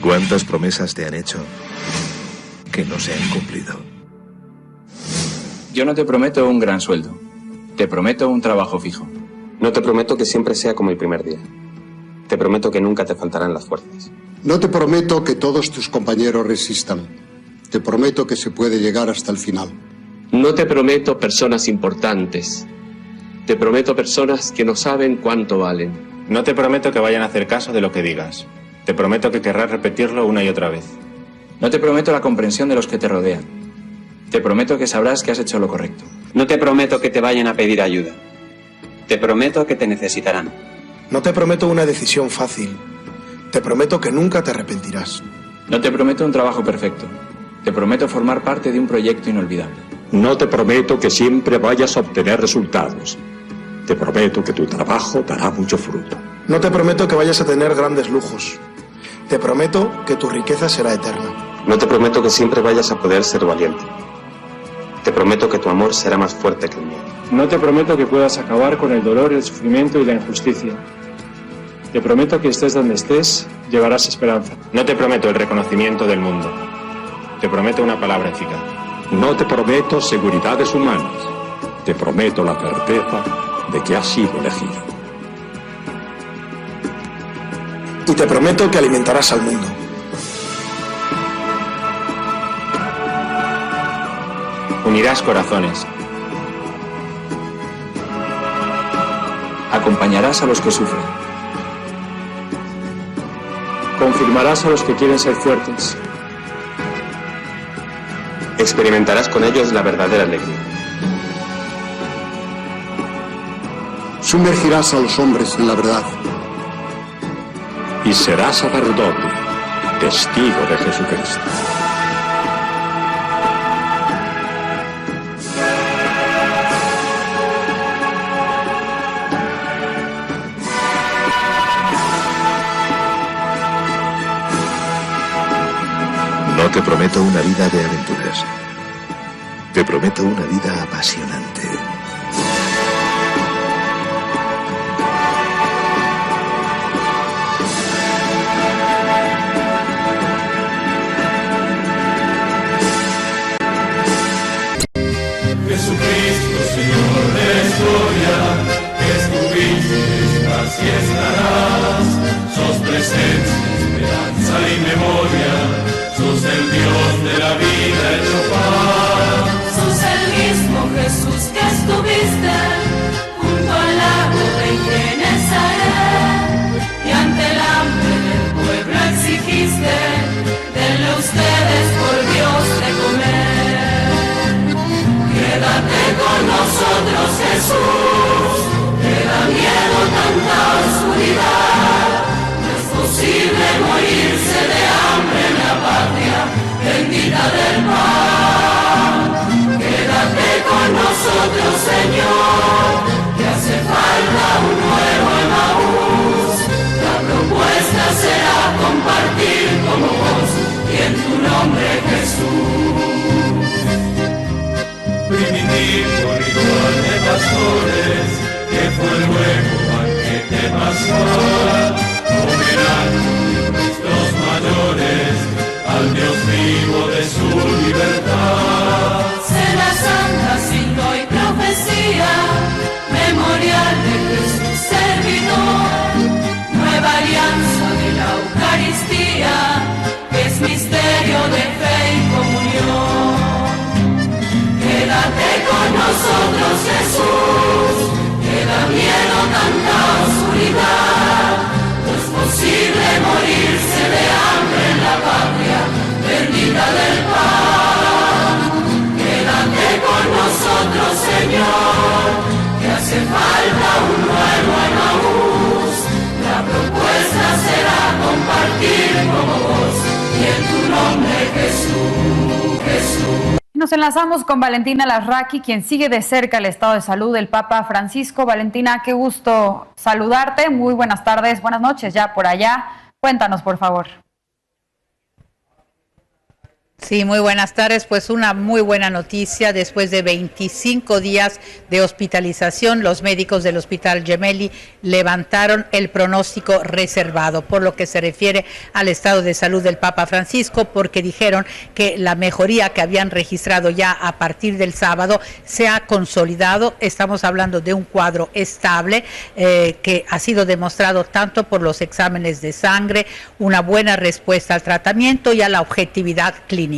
¿Cuántas promesas te han hecho que no se han cumplido? Yo no te prometo un gran sueldo. Te prometo un trabajo fijo. No te prometo que siempre sea como el primer día. Te prometo que nunca te faltarán las fuerzas. No te prometo que todos tus compañeros resistan. Te prometo que se puede llegar hasta el final. No te prometo personas importantes. Te prometo personas que no saben cuánto valen. No te prometo que vayan a hacer caso de lo que digas. Te prometo que querrás repetirlo una y otra vez. No te prometo la comprensión de los que te rodean. Te prometo que sabrás que has hecho lo correcto. No te prometo que te vayan a pedir ayuda. Te prometo que te necesitarán. No te prometo una decisión fácil. Te prometo que nunca te arrepentirás. No te prometo un trabajo perfecto. Te prometo formar parte de un proyecto inolvidable. No te prometo que siempre vayas a obtener resultados. Te prometo que tu trabajo dará mucho fruto. No te prometo que vayas a tener grandes lujos. Te prometo que tu riqueza será eterna. No te prometo que siempre vayas a poder ser valiente. Te prometo que tu amor será más fuerte que el mío. No te prometo que puedas acabar con el dolor, el sufrimiento y la injusticia. Te prometo que estés donde estés, llevarás esperanza. No te prometo el reconocimiento del mundo. Te prometo una palabra eficaz. No te prometo seguridades humanas. Te prometo la certeza de que has sido elegido. Y te prometo que alimentarás al mundo. Unirás corazones. Acompañarás a los que sufren. Confirmarás a los que quieren ser fuertes. Experimentarás con ellos la verdadera alegría. Sumergirás a los hombres en la verdad. Y serás sacerdote, testigo de Jesucristo. No te prometo una vida de aventuras. Te prometo una vida apasionante. Jesucristo, Señor de la historia, que estuviste, estás y estarás. Sos presencia, esperanza y memoria. Sos el Dios de la vida hecho paz. Sos el mismo Jesús que estuviste junto al lago de Genesaret, y ante el hambre del pueblo exigiste, denle ustedes por Dios de comer. Quédate con nosotros, Jesús, te da miedo tanta oscuridad. No es posible morirse de hambre en la patria bendita del pan. Quédate con nosotros, Señor, que hace falta un nuevo Emaús. La propuesta será compartir como vos y en tu nombre, Jesús. Primitivo ritual de pastores, que fue luego banquete pascual, homenaje de nuestros mayores al Dios vivo de su libertad. Cena santa, signo y profecía, memorial de Jesús servidor, nueva alianza de la Eucaristía, que es misterio de fe y comunión. Quédate con nosotros, Jesús, que da miedo tanta oscuridad. No es posible morirse de hambre en la patria bendita del pan. Quédate con nosotros, Señor, que hace falta un nuevo Emaús. La propuesta será compartir como vos y en tu nombre, Jesús, Jesús. Nos enlazamos con Valentina Larraqui, quien sigue de cerca el estado de salud del Papa Francisco. Valentina, qué gusto saludarte. Muy buenas tardes, buenas noches ya por allá. Cuéntanos, por favor. Sí, muy buenas tardes. Pues una muy buena noticia. Después de 25 días de hospitalización, los médicos del Hospital Gemelli levantaron el pronóstico reservado por lo que se refiere al estado de salud del Papa Francisco, porque dijeron que la mejoría que habían registrado ya a partir del sábado se ha consolidado. Estamos hablando de un cuadro estable que ha sido demostrado tanto por los exámenes de sangre, una buena respuesta al tratamiento y a la objetividad clínica.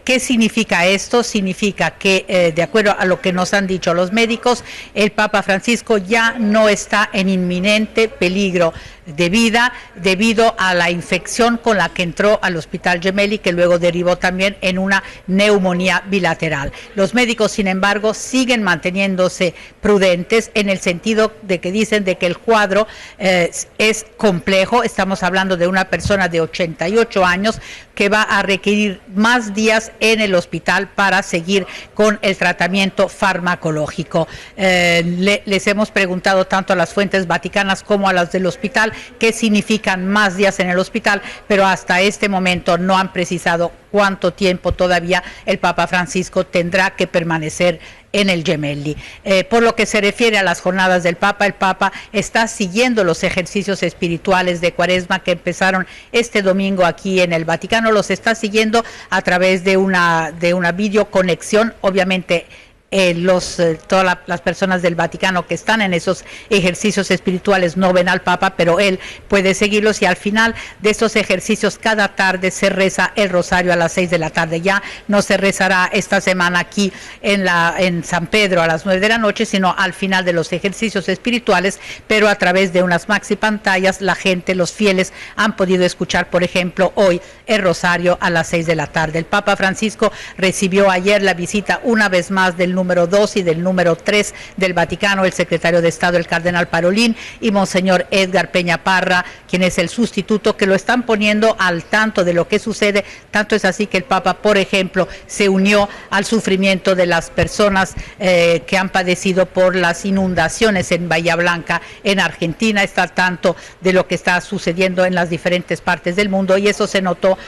¿Qué significa esto? Significa que, de acuerdo a lo que nos han dicho los médicos, el Papa Francisco ya no está en inminente peligro de vida debido a la infección con la que entró al Hospital Gemelli, que luego derivó también en una neumonía bilateral. Los médicos, sin embargo, siguen manteniéndose prudentes en el sentido de que dicen de que el cuadro es complejo. Estamos hablando de una persona de 88 años que va a requerir más días en el hospital para seguir con el tratamiento farmacológico. Les hemos preguntado tanto a las fuentes vaticanas como a las del hospital qué significan más días en el hospital, pero hasta este momento no han precisado cuánto tiempo todavía el Papa Francisco tendrá que permanecer en el Gemelli. Por lo que se refiere a las jornadas del Papa, el Papa está siguiendo los ejercicios espirituales de Cuaresma que empezaron este domingo aquí en el Vaticano. Los está siguiendo a través de una videoconexión, obviamente. Todas las personas del Vaticano que están en esos ejercicios espirituales no ven al Papa, pero él puede seguirlos, y al final de estos ejercicios cada tarde se reza el rosario a las 6 de la tarde. Ya no se rezará esta semana aquí en San Pedro a las 9 de la noche, sino al final de los ejercicios espirituales, pero a través de unas maxi pantallas la gente, los fieles, han podido escuchar, por ejemplo, hoy el rosario a las 6 de la tarde. El Papa Francisco recibió ayer la visita una vez más del número 2 y del número 3 del Vaticano, el secretario de Estado, el cardenal Parolin, y Monseñor Edgar Peña Parra, quien es el sustituto, que lo están poniendo al tanto de lo que sucede. Tanto es así que el Papa, por ejemplo, se unió al sufrimiento de las personas que han padecido por las inundaciones en Bahía Blanca, en Argentina. Está al tanto de lo que está sucediendo en las diferentes partes del mundo, y eso se notó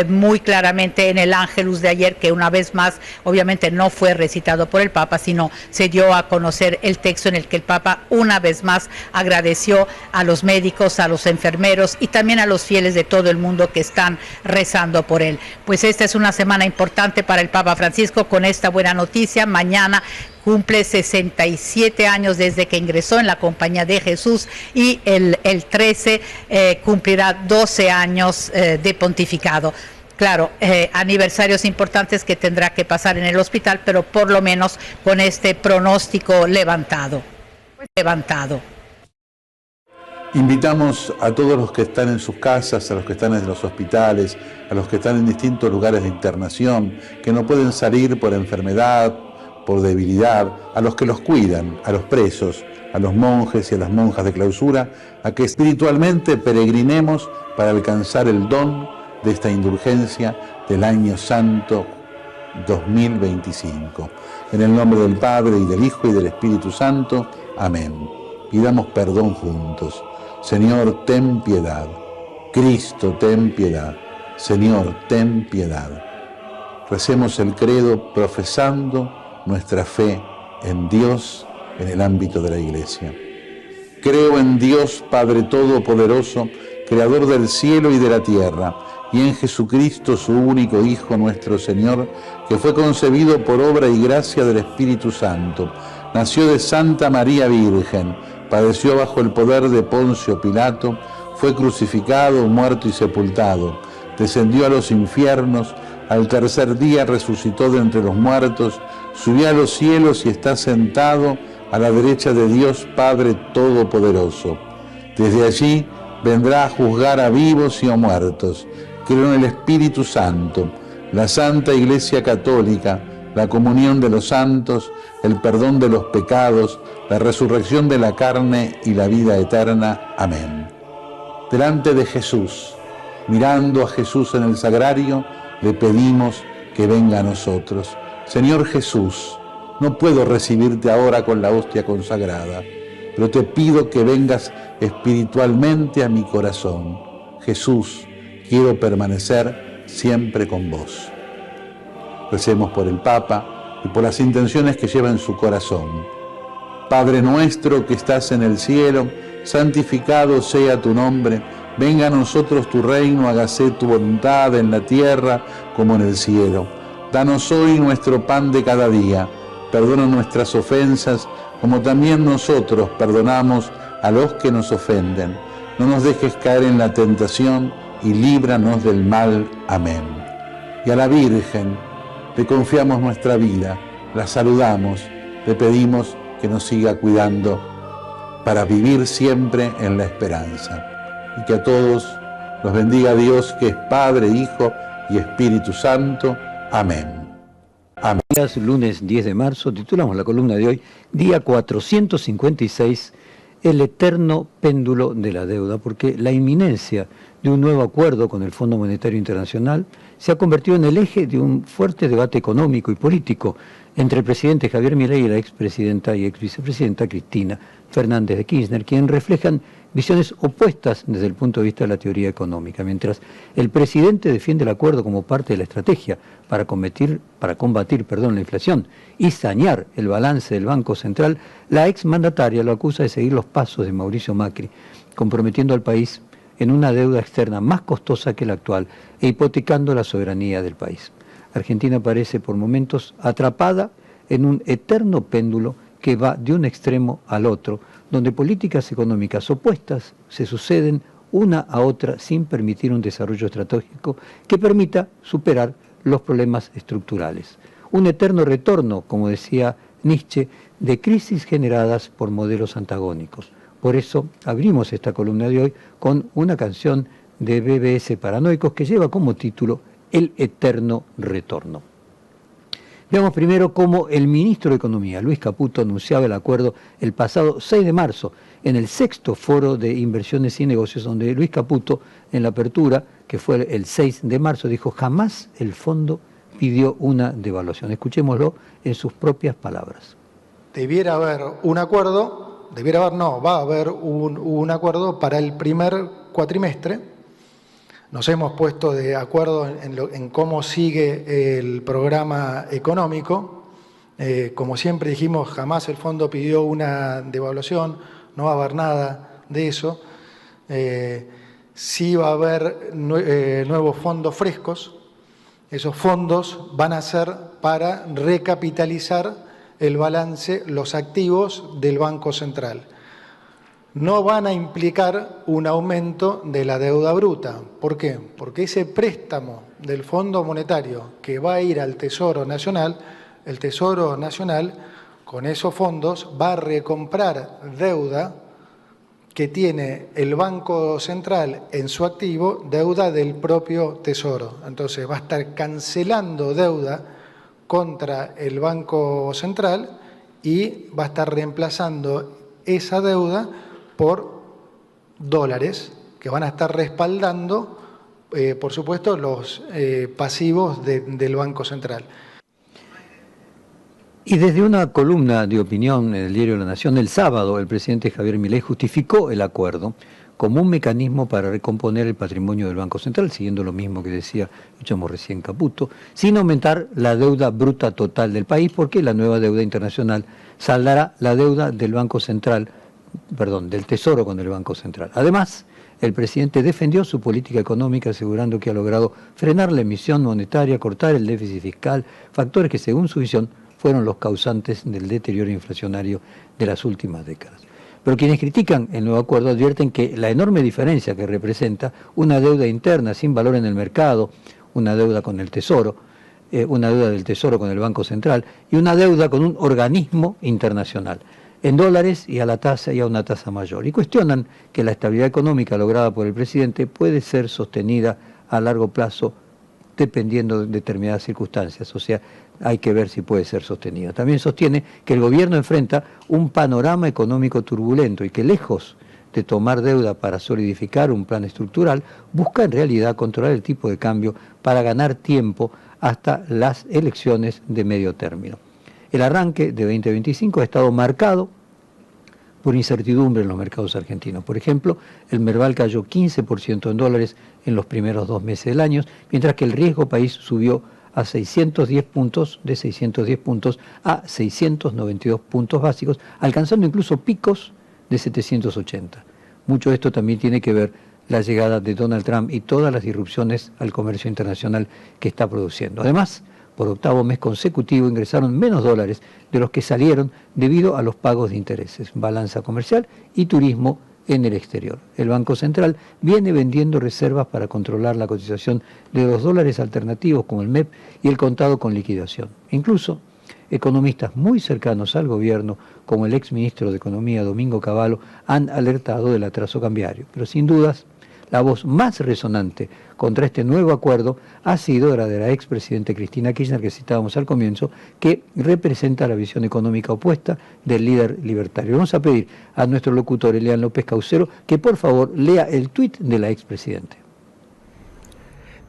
muy claramente en el Ángelus de ayer, que una vez más, obviamente no fue recitado por el Papa, sino se dio a conocer el texto en el que el Papa una vez más agradeció a los médicos, a los enfermeros y también a los fieles de todo el mundo que están rezando por él. Pues esta es una semana importante para el Papa Francisco con esta buena noticia. Mañana cumple 67 años desde que ingresó en la Compañía de Jesús, y el 13 cumplirá 12 años de pontificado. Claro, aniversarios importantes que tendrá que pasar en el hospital, pero por lo menos con este pronóstico levantado. Invitamos a todos los que están en sus casas, a los que están en los hospitales, a los que están en distintos lugares de internación, que no pueden salir por enfermedad, por debilidad, a los que los cuidan, a los presos, a los monjes y a las monjas de clausura, a que espiritualmente peregrinemos para alcanzar el don de esta indulgencia del año santo 2025. En el nombre del Padre, y del Hijo, y del Espíritu Santo. Amén. Pidamos perdón juntos. Señor, ten piedad. Cristo, ten piedad. Señor, ten piedad. Recemos el credo profesando nuestra fe en Dios en el ámbito de la Iglesia. Creo en Dios Padre Todopoderoso, Creador del cielo y de la tierra, y en Jesucristo, su único Hijo, nuestro Señor, que fue concebido por obra y gracia del Espíritu Santo, nació de Santa María Virgen, padeció bajo el poder de Poncio Pilato, fue crucificado, muerto y sepultado, descendió a los infiernos, al tercer día resucitó de entre los muertos, subió a los cielos y está sentado a la derecha de Dios Padre Todopoderoso. Desde allí vendrá a juzgar a vivos y a muertos. Creo en el Espíritu Santo, la Santa Iglesia Católica, la comunión de los santos, el perdón de los pecados, la resurrección de la carne y la vida eterna. Amén. Delante de Jesús, mirando a Jesús en el sagrario, le pedimos que venga a nosotros. Señor Jesús, no puedo recibirte ahora con la hostia consagrada, pero te pido que vengas espiritualmente a mi corazón. Jesús, quiero permanecer siempre con vos. Recemos por el Papa y por las intenciones que lleva en su corazón. Padre nuestro que estás en el cielo, santificado sea tu nombre. Venga a nosotros tu reino, hágase tu voluntad en la tierra como en el cielo. Danos hoy nuestro pan de cada día. Perdona nuestras ofensas, como también nosotros perdonamos a los que nos ofenden. No nos dejes caer en la tentación y líbranos del mal. Amén. Y a la Virgen le confiamos nuestra vida, la saludamos, le pedimos que nos siga cuidando para vivir siempre en la esperanza. Y que a todos los bendiga Dios, que es Padre, Hijo y Espíritu Santo. Amén. Amén. Lunes 10 de marzo, titulamos la columna de hoy, día 456, el eterno péndulo de la deuda, porque la inminencia de un nuevo acuerdo con el Fondo Monetario Internacional se ha convertido en el eje de un fuerte debate económico y político entre el presidente Javier Milei y la expresidenta y exvicepresidenta Cristina Fernández de Kirchner, quienes reflejan visiones opuestas desde el punto de vista de la teoría económica. Mientras el presidente defiende el acuerdo como parte de la estrategia para combatir la inflación y sanear el balance del Banco Central, la exmandataria lo acusa de seguir los pasos de Mauricio Macri, comprometiendo al país en una deuda externa más costosa que la actual e hipotecando la soberanía del país. Argentina parece por momentos atrapada en un eterno péndulo que va de un extremo al otro, donde políticas económicas opuestas se suceden una a otra sin permitir un desarrollo estratégico que permita superar los problemas estructurales. Un eterno retorno, como decía Nietzsche, de crisis generadas por modelos antagónicos. Por eso abrimos esta columna de hoy con una canción de BBS Paranoicos que lleva como título El Eterno Retorno. Veamos primero cómo el ministro de Economía, Luis Caputo, anunciaba el acuerdo el pasado 6 de marzo en el 6º Foro de Inversiones y Negocios, donde Luis Caputo, en la apertura, que fue el 6 de marzo, dijo: jamás el fondo pidió una devaluación. Escuchémoslo en sus propias palabras. Debiera haber un acuerdo, va a haber un acuerdo para el primer cuatrimestre. Nos hemos puesto de acuerdo en cómo sigue el programa económico. Como siempre dijimos, jamás el fondo pidió una devaluación, no va a haber nada de eso. Sí va a haber nuevos fondos frescos. Esos fondos van a ser para recapitalizar el balance, los activos del Banco Central. No van a implicar un aumento de la deuda bruta. ¿Por qué? Porque ese préstamo del Fondo Monetario que va a ir al Tesoro Nacional, el Tesoro Nacional con esos fondos va a recomprar deuda que tiene el Banco Central en su activo, deuda del propio Tesoro. Entonces va a estar cancelando deuda contra el Banco Central y va a estar reemplazando esa deuda por dólares que van a estar respaldando, por supuesto, los pasivos del Banco Central. Y desde una columna de opinión en el diario La Nación, el sábado, el presidente Javier Milei justificó el acuerdo como un mecanismo para recomponer el patrimonio del Banco Central, siguiendo lo mismo que decía, escuchamos recién Caputo, sin aumentar la deuda bruta total del país, porque la nueva deuda internacional saldará la deuda del Banco Central, del Tesoro con el Banco Central. Además, el presidente defendió su política económica, asegurando que ha logrado frenar la emisión monetaria, cortar el déficit fiscal, factores que, según su visión, fueron los causantes del deterioro inflacionario de las últimas décadas. Pero quienes critican el nuevo acuerdo advierten que la enorme diferencia que representa una deuda interna sin valor en el mercado, una deuda con el Tesoro, una deuda del Tesoro con el Banco Central y una deuda con un organismo internacional, en dólares y a la tasa y a una tasa mayor. Y cuestionan que la estabilidad económica lograda por el presidente puede ser sostenida a largo plazo dependiendo de determinadas circunstancias, o sea, hay que ver si puede ser sostenida. También sostiene que el gobierno enfrenta un panorama económico turbulento y que, lejos de tomar deuda para solidificar un plan estructural, busca en realidad controlar el tipo de cambio para ganar tiempo hasta las elecciones de medio término. El arranque de 2025 ha estado marcado por incertidumbre en los mercados argentinos. Por ejemplo, el Merval cayó 15% en dólares en los primeros 2 meses del año, mientras que el riesgo país subió a 610 puntos, de 610 puntos a 692 puntos básicos, alcanzando incluso picos de 780. Mucho de esto también tiene que ver la llegada de Donald Trump y todas las disrupciones al comercio internacional que está produciendo. Además, por octavo mes consecutivo ingresaron menos dólares de los que salieron debido a los pagos de intereses, balanza comercial y turismo en el exterior. El Banco Central viene vendiendo reservas para controlar la cotización de los dólares alternativos como el MEP y el contado con liquidación. Incluso economistas muy cercanos al gobierno, como el exministro de Economía Domingo Cavallo, han alertado del atraso cambiario. Pero sin dudas, la voz más resonante contra este nuevo acuerdo ha sido la de la expresidenta Cristina Kirchner, que citábamos al comienzo, que representa la visión económica opuesta del líder libertario. Vamos a pedir a nuestro locutor Elian López Caucero que por favor lea el tuit de la expresidenta.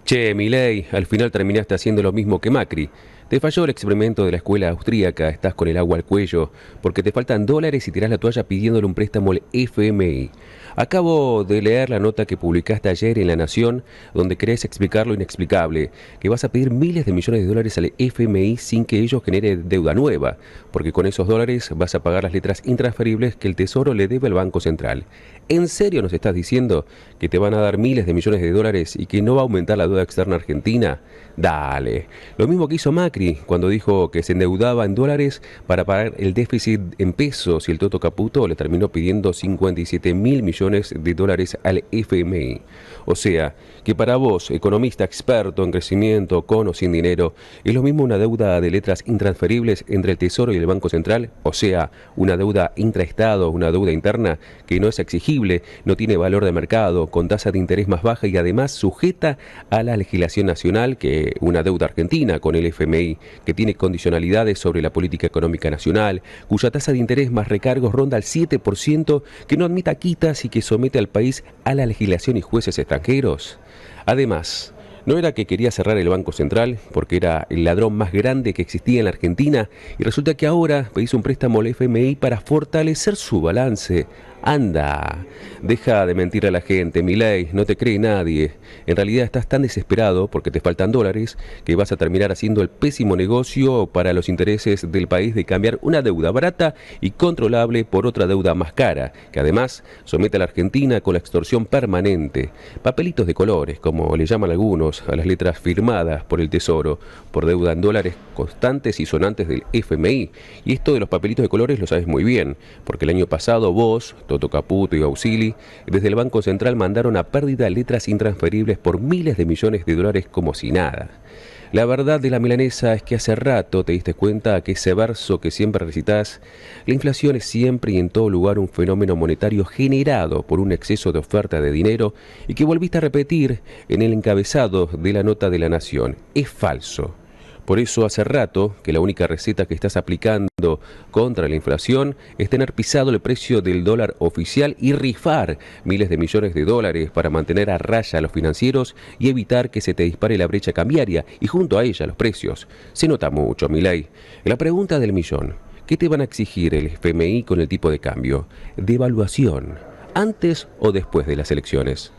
Che, Milei, al final terminaste haciendo lo mismo que Macri. Te falló el experimento de la escuela austríaca, estás con el agua al cuello, porque te faltan dólares y tirás la toalla pidiéndole un préstamo al FMI. Acabo de leer la nota que publicaste ayer en La Nación, donde querés explicar lo inexplicable, que vas a pedir miles de millones de dólares al FMI sin que ellos genere deuda nueva, porque con esos dólares vas a pagar las letras intransferibles que el Tesoro le debe al Banco Central. ¿En serio nos estás diciendo que te van a dar miles de millones de dólares y que no va a aumentar la deuda externa argentina? Dale. Lo mismo que hizo Macri cuando dijo que se endeudaba en dólares para pagar el déficit en pesos y el Toto Caputo le terminó pidiendo 57.000 millones de dólares al FMI. O sea, que para vos, economista experto en crecimiento, con o sin dinero, es lo mismo una deuda de letras intransferibles entre el Tesoro y el Banco Central, o sea, una deuda intraestado, una deuda interna que no es exigible, no tiene valor de mercado, con tasa de interés más baja y además sujeta a la legislación nacional que una deuda argentina con el FMI, que tiene condicionalidades sobre la política económica nacional, cuya tasa de interés más recargos ronda al 7%, que no admita quitas y que somete al país a la legislación y jueces extranjeros. Además, ¿no era que quería cerrar el Banco Central porque era el ladrón más grande que existía en la Argentina y resulta que ahora pedís un préstamo al FMI para fortalecer su balance? Anda, deja de mentir a la gente, Milei, no te cree nadie. En realidad estás tan desesperado porque te faltan dólares que vas a terminar haciendo el pésimo negocio para los intereses del país de cambiar una deuda barata y controlable por otra deuda más cara, que además somete a la Argentina con la extorsión permanente. Papelitos de colores, como le llaman algunos a las letras firmadas por el Tesoro, por deuda en dólares constantes y sonantes del FMI. Y esto de los papelitos de colores lo sabes muy bien, porque el año pasado vos, Toto Caputo y Auxili, desde el Banco Central mandaron a pérdida letras intransferibles por miles de millones de dólares como si nada. La verdad de la milanesa es que hace rato te diste cuenta que ese verso que siempre recitas, la inflación es siempre y en todo lugar un fenómeno monetario generado por un exceso de oferta de dinero y que volviste a repetir en el encabezado de la nota de La Nación. Es falso. Por eso hace rato que la única receta que estás aplicando contra la inflación es tener pisado el precio del dólar oficial y rifar miles de millones de dólares para mantener a raya a los financieros y evitar que se te dispare la brecha cambiaria y junto a ella los precios. Se nota mucho, Milei. La pregunta del millón, ¿qué te van a exigir el FMI con el tipo de cambio? ¿Devaluación? ¿Antes o después de las elecciones?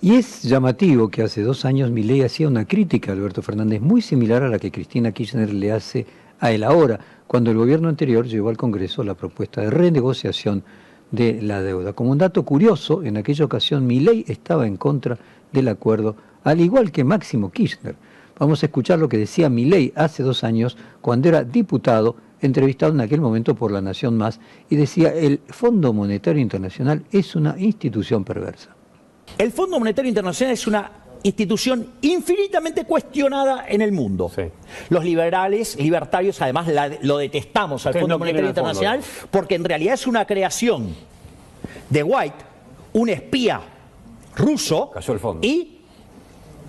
Y es llamativo que hace 2 años Milei hacía una crítica a Alberto Fernández muy similar a la que Cristina Kirchner le hace a él ahora, cuando el gobierno anterior llevó al Congreso la propuesta de renegociación de la deuda. Como un dato curioso, en aquella ocasión Milei estaba en contra del acuerdo, al igual que Máximo Kirchner. Vamos a escuchar lo que decía Milei hace 2 años, cuando era diputado, entrevistado en aquel momento por La Nación Más, y decía: el Fondo Monetario Internacional es una institución perversa. El Fondo Monetario Internacional es una institución infinitamente cuestionada en el mundo. Sí. Los libertarios, además lo detestamos al Fondo Monetario Internacional porque en realidad es una creación de White, un espía ruso, y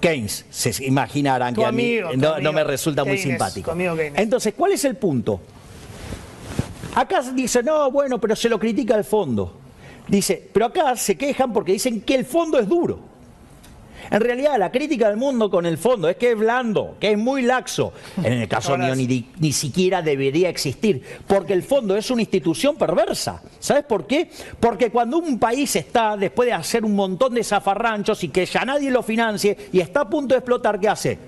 Keynes. Se imaginarán que a mí no me resulta muy simpático. Entonces, ¿cuál es el punto? Acá dice, no, bueno, pero se lo critica al fondo. Dice, pero acá se quejan porque dicen que el fondo es duro. En realidad, la crítica del mundo con el fondo es que es blando, que es muy laxo. En el caso mío ni siquiera debería existir, porque el fondo es una institución perversa. ¿Sabes por qué? Porque cuando un país está, después de hacer un montón de zafarranchos y que ya nadie lo financie y está a punto de explotar, ¿qué hace?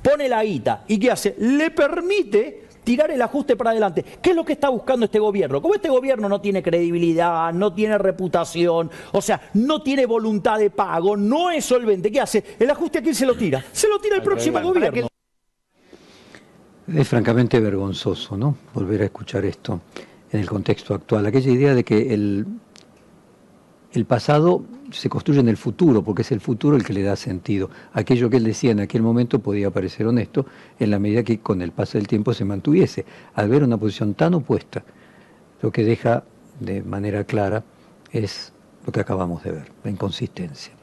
Pone la guita. ¿Y qué hace? Le permite tirar el ajuste para adelante. ¿Qué es lo que está buscando este gobierno? Como este gobierno no tiene credibilidad, no tiene reputación, o sea, no tiene voluntad de pago, no es solvente, ¿qué hace? El ajuste a quién se lo tira. Se lo tira el próximo gobierno. Es francamente vergonzoso, ¿no? Volver a escuchar esto en el contexto actual. Aquella idea de que el pasado se construye en el futuro, porque es el futuro el que le da sentido. Aquello que él decía en aquel momento podía parecer honesto en la medida que con el paso del tiempo se mantuviese. Al ver una posición tan opuesta, lo que deja de manera clara es lo que acabamos de ver, la inconsistencia.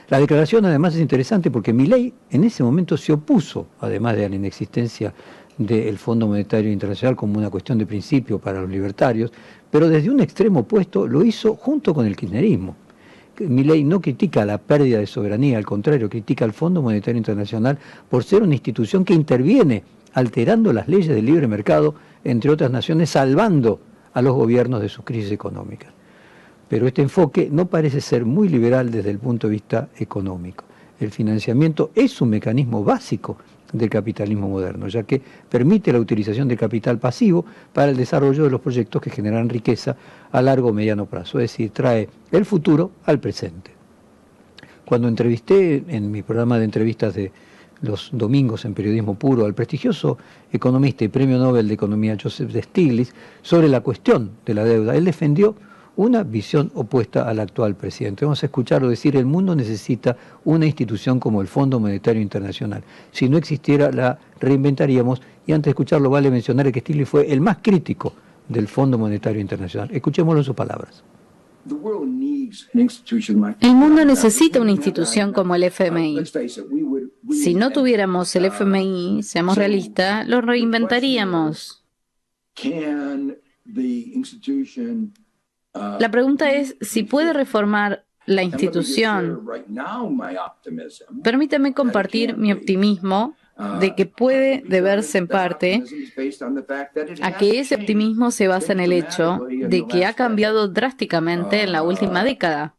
La declaración además es interesante porque Milei en ese momento se opuso, además de la inexistencia del Fondo Monetario Internacional como una cuestión de principio para los libertarios, pero desde un extremo opuesto lo hizo junto con el kirchnerismo. Milei no critica la pérdida de soberanía, al contrario, critica al Fondo Monetario Internacional por ser una institución que interviene alterando las leyes del libre mercado, entre otras naciones, salvando a los gobiernos de sus crisis económicas. Pero este enfoque no parece ser muy liberal desde el punto de vista económico. El financiamiento es un mecanismo básico del capitalismo moderno, ya que permite la utilización del capital pasivo para el desarrollo de los proyectos que generan riqueza a largo o mediano plazo, es decir, trae el futuro al presente. Cuando entrevisté en mi programa de entrevistas de los domingos en Periodismo Puro al prestigioso economista y premio Nobel de Economía Joseph Stiglitz sobre la cuestión de la deuda, él defendió una visión opuesta al actual presidente. Vamos a escucharlo decir: el mundo necesita una institución como el Fondo Monetario Internacional. Si no existiera, la reinventaríamos. Y antes de escucharlo, vale mencionar que Stiglitz fue el más crítico del Fondo Monetario Internacional. Escuchémoslo en sus palabras. El mundo necesita una institución como el FMI. Si no tuviéramos el FMI, seamos realistas, lo reinventaríamos. La pregunta es si puede reformar la institución. Permítame compartir mi optimismo de que puede deberse en parte a que ese optimismo se basa en el hecho de que ha cambiado drásticamente en la última década.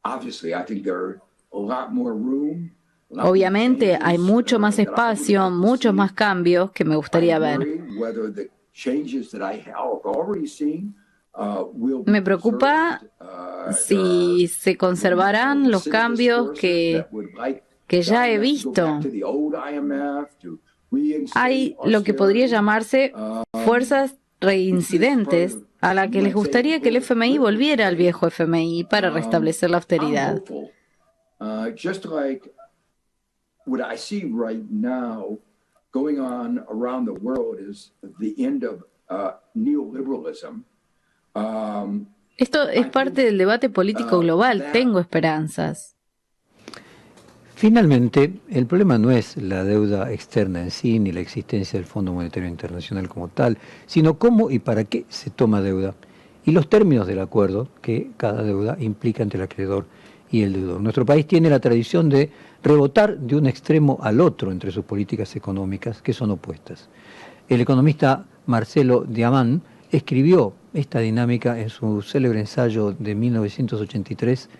Obviamente hay mucho más espacio, muchos más cambios que me gustaría ver. Me preocupa si se conservarán los cambios que ya he visto. Hay lo que podría llamarse fuerzas reincidentes a las que les gustaría que el FMI volviera al viejo FMI para restablecer la austeridad. Esto es parte del debate político global. Tengo esperanzas. Finalmente, el problema no es la deuda externa en sí, ni la existencia del Fondo Monetario Internacional como tal, sino cómo y para qué se toma deuda y los términos del acuerdo que cada deuda implica entre el acreedor y el deudor. Nuestro país tiene la tradición de rebotar de un extremo al otro entre sus políticas económicas, que son opuestas. El economista Marcelo Diamant escribió esta dinámica en su célebre ensayo de 1983,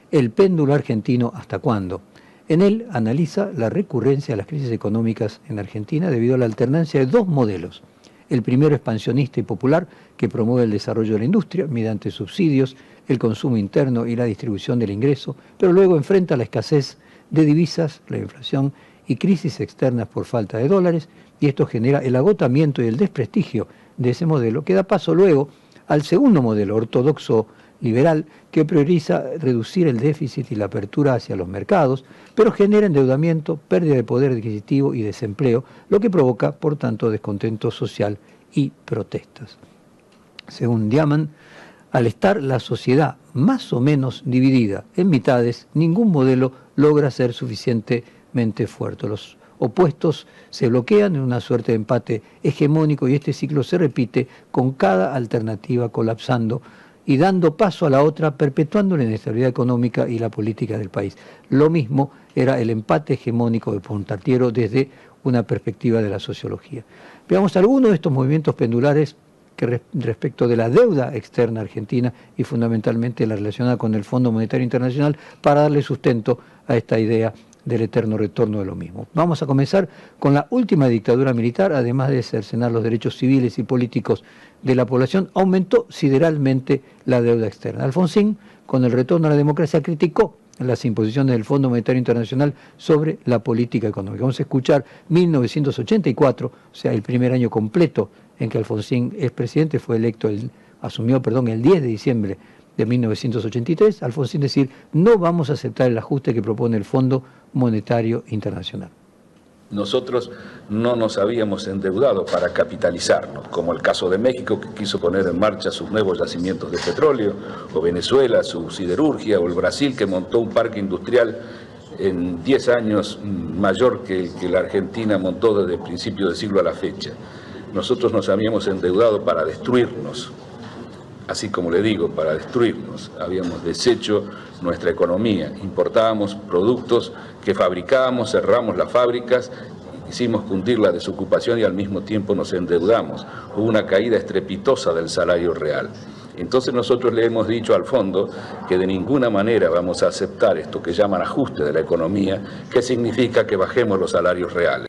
El péndulo argentino, ¿hasta cuándo?, En él analiza la recurrencia de las crisis económicas en Argentina debido a la alternancia de dos modelos. El primero expansionista y popular, que promueve el desarrollo de la industria mediante subsidios, el consumo interno y la distribución del ingreso, pero luego enfrenta la escasez de divisas, la inflación y crisis externas por falta de dólares, y esto genera el agotamiento y el desprestigio de ese modelo, que da paso luego al segundo modelo ortodoxo liberal, que prioriza reducir el déficit y la apertura hacia los mercados, pero genera endeudamiento, pérdida de poder adquisitivo y desempleo, lo que provoca, por tanto, descontento social y protestas. Según Diamant, al estar la sociedad más o menos dividida en mitades, ningún modelo logra ser suficientemente fuerte. Los opuestos se bloquean en una suerte de empate hegemónico y este ciclo se repite con cada alternativa colapsando y dando paso a la otra, perpetuando la inestabilidad económica y la política del país. Lo mismo era el empate hegemónico de Portantiero desde una perspectiva de la sociología. Veamos algunos de estos movimientos pendulares que respecto de la deuda externa argentina y fundamentalmente la relacionada con el Fondo Monetario Internacional para darle sustento a esta idea del eterno retorno de lo mismo. Vamos a comenzar con la última dictadura militar, además de cercenar los derechos civiles y políticos de la población, aumentó sideralmente la deuda externa. Alfonsín, con el retorno a la democracia, criticó las imposiciones del Fondo Monetario Internacional sobre la política económica. Vamos a escuchar 1984, o sea, el primer año completo en que Alfonsín es presidente, asumió el 10 de diciembre de 1983, Alfonsín decir, no vamos a aceptar el ajuste que propone el Fondo Monetario Internacional. Nosotros no nos habíamos endeudado para capitalizarnos, como el caso de México, que quiso poner en marcha sus nuevos yacimientos de petróleo, o Venezuela, su siderurgia, o el Brasil, que montó un parque industrial en 10 años mayor que la Argentina montó desde el principio del siglo a la fecha. Nosotros nos habíamos endeudado para destruirnos, así como le digo, para destruirnos. Habíamos deshecho nuestra economía, importábamos productos que fabricábamos, cerramos las fábricas, hicimos cundir la desocupación y al mismo tiempo nos endeudamos. Hubo una caída estrepitosa del salario real. Entonces nosotros le hemos dicho al fondo que de ninguna manera vamos a aceptar esto que llaman ajuste de la economía, que significa que bajemos los salarios reales.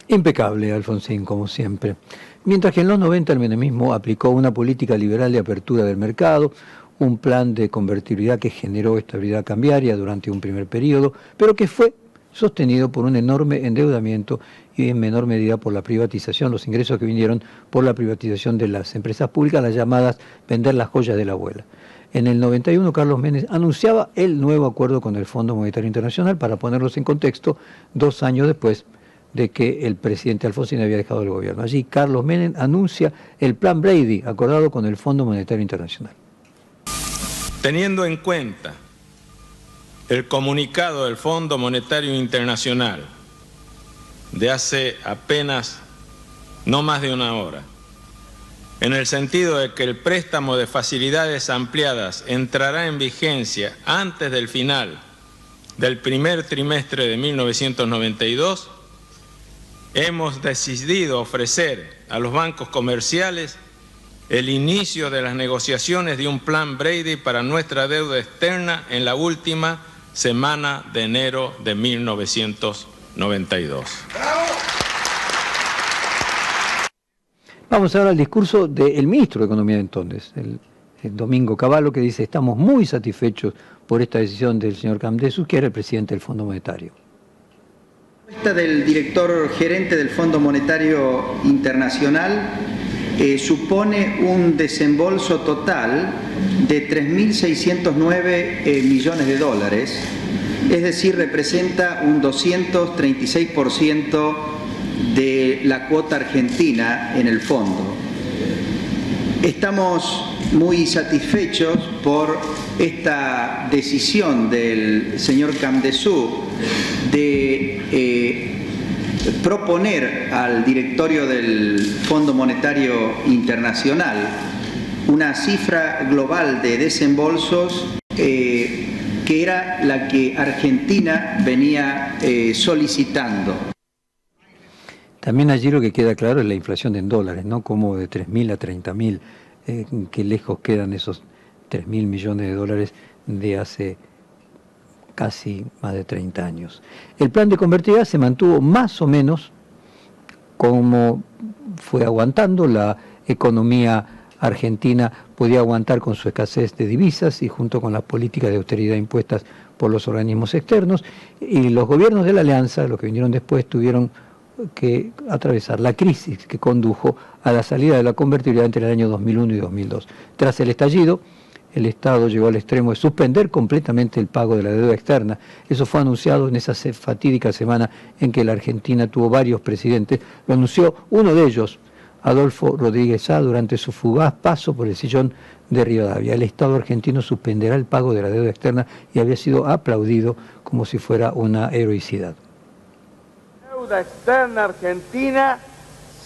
Impecable Alfonsín, como siempre. Mientras que en los 90 el menemismo aplicó una política liberal de apertura del mercado, un plan de convertibilidad que generó estabilidad cambiaria durante un primer periodo, pero que fue sostenido por un enorme endeudamiento y en menor medida por la privatización, los ingresos que vinieron por la privatización de las empresas públicas, las llamadas vender las joyas de la abuela. En el 91 Carlos Menem anunciaba el nuevo acuerdo con el Fondo Monetario Internacional, para ponerlos en contexto, 2 años después de que el presidente Alfonsín había dejado el gobierno. Allí Carlos Menem anuncia el Plan Brady, acordado con el Fondo Monetario Internacional. Teniendo en cuenta el comunicado del Fondo Monetario Internacional de hace apenas no más de una hora, en el sentido de que el préstamo de facilidades ampliadas entrará en vigencia antes del final del primer trimestre de 1992, hemos decidido ofrecer a los bancos comerciales el inicio de las negociaciones de un plan Brady para nuestra deuda externa en la última semana de enero de 1992. Vamos ahora al discurso del ministro de Economía de entonces, el Domingo Cavallo, que dice: estamos muy satisfechos por esta decisión del señor Camdesus, que era el presidente del Fondo Monetario. La propuesta del director gerente del Fondo Monetario Internacional supone un desembolso total de 3.609 millones de dólares, es decir, representa un 236% de la cuota argentina en el fondo. Estamos muy satisfechos por esta decisión del señor Camdesus de proponer al directorio del Fondo Monetario Internacional una cifra global de desembolsos que era la que Argentina venía solicitando. También allí lo que queda claro es la inflación en dólares, ¿no? Como de 3.000 a 30.000, que lejos quedan esos 3.000 millones de dólares de hace casi más de 30 años. El plan de convertibilidad se mantuvo más o menos como fue aguantando. La economía argentina podía aguantar con su escasez de divisas y junto con las políticas de austeridad impuestas por los organismos externos, y los gobiernos de la Alianza, los que vinieron después, tuvieron que atravesar la crisis que condujo a la salida de la convertibilidad entre el año 2001 y 2002. Tras el estallido, el Estado llegó al extremo de suspender completamente el pago de la deuda externa. Eso fue anunciado en esa fatídica semana en que la Argentina tuvo varios presidentes. Lo anunció uno de ellos, Adolfo Rodríguez Sá, durante su fugaz paso por el sillón de Rivadavia. El Estado argentino suspenderá el pago de la deuda externa y había sido aplaudido como si fuera una heroicidad. La deuda externa argentina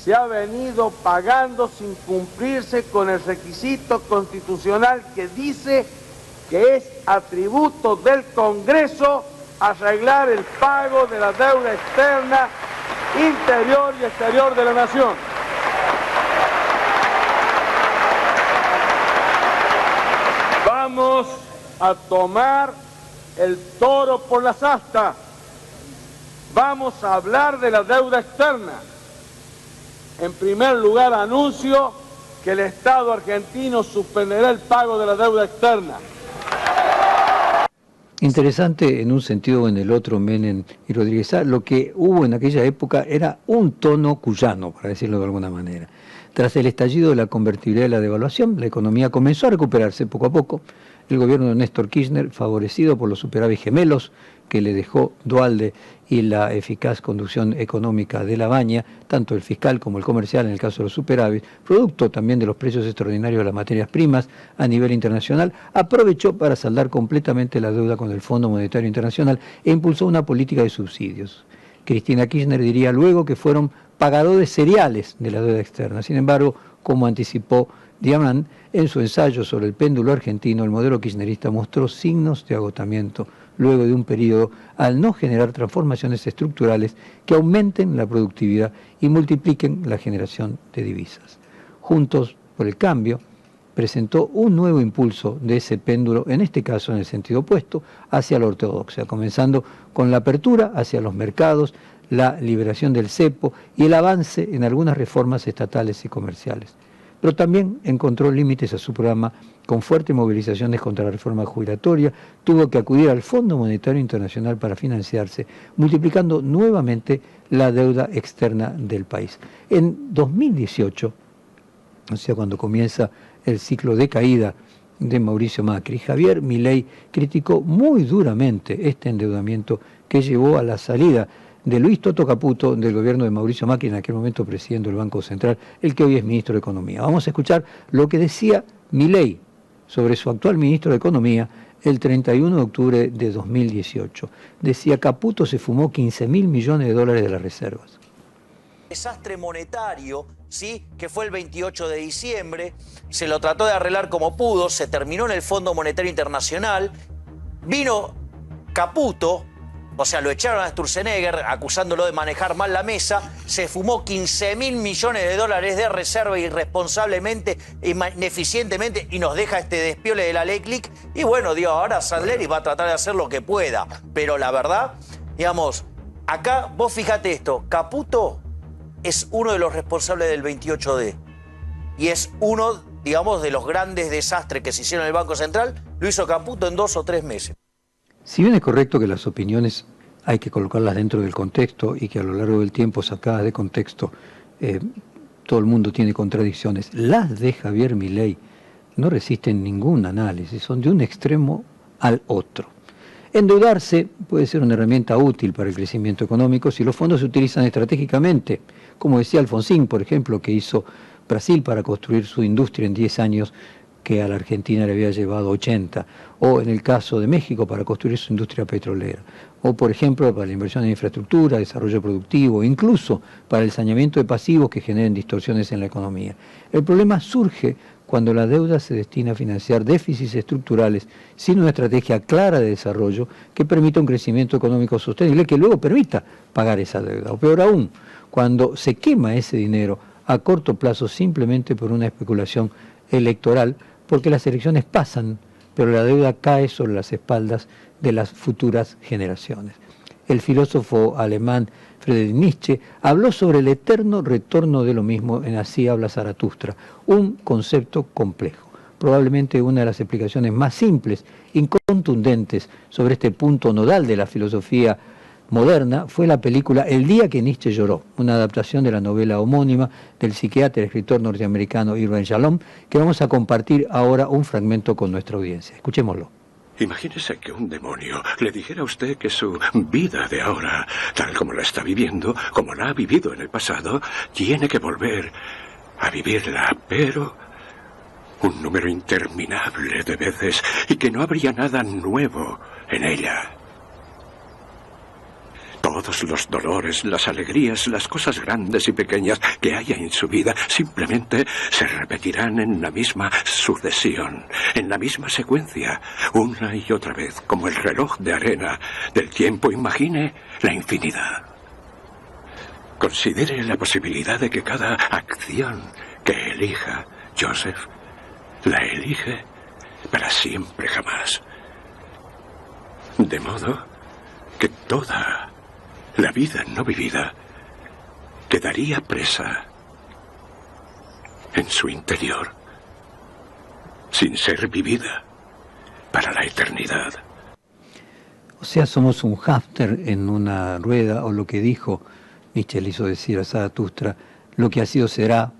se ha venido pagando sin cumplirse con el requisito constitucional que dice que es atributo del Congreso arreglar el pago de la deuda externa, interior y exterior de la nación. Vamos a tomar el toro por las astas. Vamos a hablar de la deuda externa. En primer lugar, anuncio que el Estado argentino suspenderá el pago de la deuda externa. Interesante en un sentido o en el otro, Menem y Rodríguez Sá. Lo que hubo en aquella época era un tono cuyano, para decirlo de alguna manera. Tras el estallido de la convertibilidad y la devaluación, la economía comenzó a recuperarse poco a poco. El gobierno de Néstor Kirchner, favorecido por los superávit gemelos que le dejó Duhalde y la eficaz conducción económica de La Baña, tanto el fiscal como el comercial en el caso de los superávit, producto también de los precios extraordinarios de las materias primas a nivel internacional, aprovechó para saldar completamente la deuda con el Fondo Monetario Internacional e impulsó una política de subsidios. Cristina Kirchner diría luego que fueron pagadores seriales de la deuda externa. Sin embargo, como anticipó Diamant, en su ensayo sobre el péndulo argentino, el modelo kirchnerista mostró signos de agotamiento luego de un periodo al no generar transformaciones estructurales que aumenten la productividad y multipliquen la generación de divisas. Juntos por el Cambio presentó un nuevo impulso de ese péndulo, en este caso en el sentido opuesto, hacia la ortodoxia, comenzando con la apertura hacia los mercados, la liberación del cepo y el avance en algunas reformas estatales y comerciales. Pero también encontró límites a su programa con fuertes movilizaciones contra la reforma jubilatoria, tuvo que acudir al Fondo Monetario Internacional para financiarse, multiplicando nuevamente la deuda externa del país. En 2018, o sea, cuando comienza el ciclo de caída de Mauricio Macri, Javier Milei criticó muy duramente este endeudamiento que llevó a la salida de Luis Toto Caputo del gobierno de Mauricio Macri, en aquel momento presidente del Banco Central, el que hoy es ministro de Economía. Vamos a escuchar lo que decía Milei sobre su actual ministro de Economía el 31 de octubre de 2018. Decía: Caputo se fumó 15.000 millones de dólares de las reservas. Desastre monetario, ¿sí?, que fue el 28 de diciembre, se lo trató de arreglar como pudo, se terminó en el Fondo Monetario Internacional, vino Caputo, o sea, lo echaron a Sturzenegger acusándolo de manejar mal la mesa, se fumó 15.000 millones de dólares de reserva irresponsablemente, ineficientemente, y nos deja este despiole de la ley Click. Y bueno, digo, ahora Sandler va a tratar de hacer lo que pueda. Pero la verdad, digamos, acá vos fíjate esto, Caputo es uno de los responsables del 28D. Y es uno, digamos, de los grandes desastres que se hicieron en el Banco Central, lo hizo Caputo en 2 o 3 meses. Si bien es correcto que las opiniones hay que colocarlas dentro del contexto y que a lo largo del tiempo sacadas de contexto todo el mundo tiene contradicciones, las de Javier Milei no resisten ningún análisis, son de un extremo al otro. Endeudarse puede ser una herramienta útil para el crecimiento económico si los fondos se utilizan estratégicamente, como decía Alfonsín, por ejemplo, que hizo Brasil para construir su industria en 10 años, que a la Argentina le había llevado 80, o en el caso de México para construir su industria petrolera, o por ejemplo para la inversión en infraestructura, desarrollo productivo, incluso para el saneamiento de pasivos que generen distorsiones en la economía. El problema surge cuando la deuda se destina a financiar déficits estructurales sin una estrategia clara de desarrollo que permita un crecimiento económico sostenible que luego permita pagar esa deuda. O peor aún, cuando se quema ese dinero a corto plazo simplemente por una especulación electoral, porque las elecciones pasan, pero la deuda cae sobre las espaldas de las futuras generaciones. El filósofo alemán Friedrich Nietzsche habló sobre el eterno retorno de lo mismo en Así habla Zaratustra, un concepto complejo. Probablemente una de las explicaciones más simples y contundentes sobre este punto nodal de la filosofía moderna fue la película El día que Nietzsche lloró, una adaptación de la novela homónima del psiquiatra y escritor norteamericano Irving Yalom, que vamos a compartir ahora un fragmento con nuestra audiencia. Escuchémoslo. Imagínese que un demonio le dijera a usted que su vida de ahora, tal como la está viviendo, como la ha vivido en el pasado, tiene que volver a vivirla, pero un número interminable de veces, y que no habría nada nuevo en ella. Todo todos los dolores, las alegrías, las cosas grandes y pequeñas que haya en su vida simplemente se repetirán en la misma sucesión, en la misma secuencia, una y otra vez, como el reloj de arena del tiempo imagine la infinidad. Considere la posibilidad de que cada acción que elija Joseph la elige para siempre jamás. De modo que toda la vida no vivida quedaría presa en su interior, sin ser vivida para la eternidad. O sea, somos un hámster en una rueda, o lo que dijo Nietzsche le hizo decir a Zaratustra, lo que ha sido será,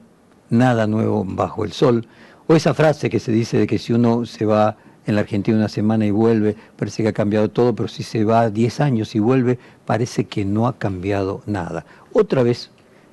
nada nuevo bajo el sol. O esa frase que se dice de que si uno se va en la Argentina una semana y vuelve, parece que ha cambiado todo, pero si se va 10 años y vuelve, parece que no ha cambiado nada. Otra vez,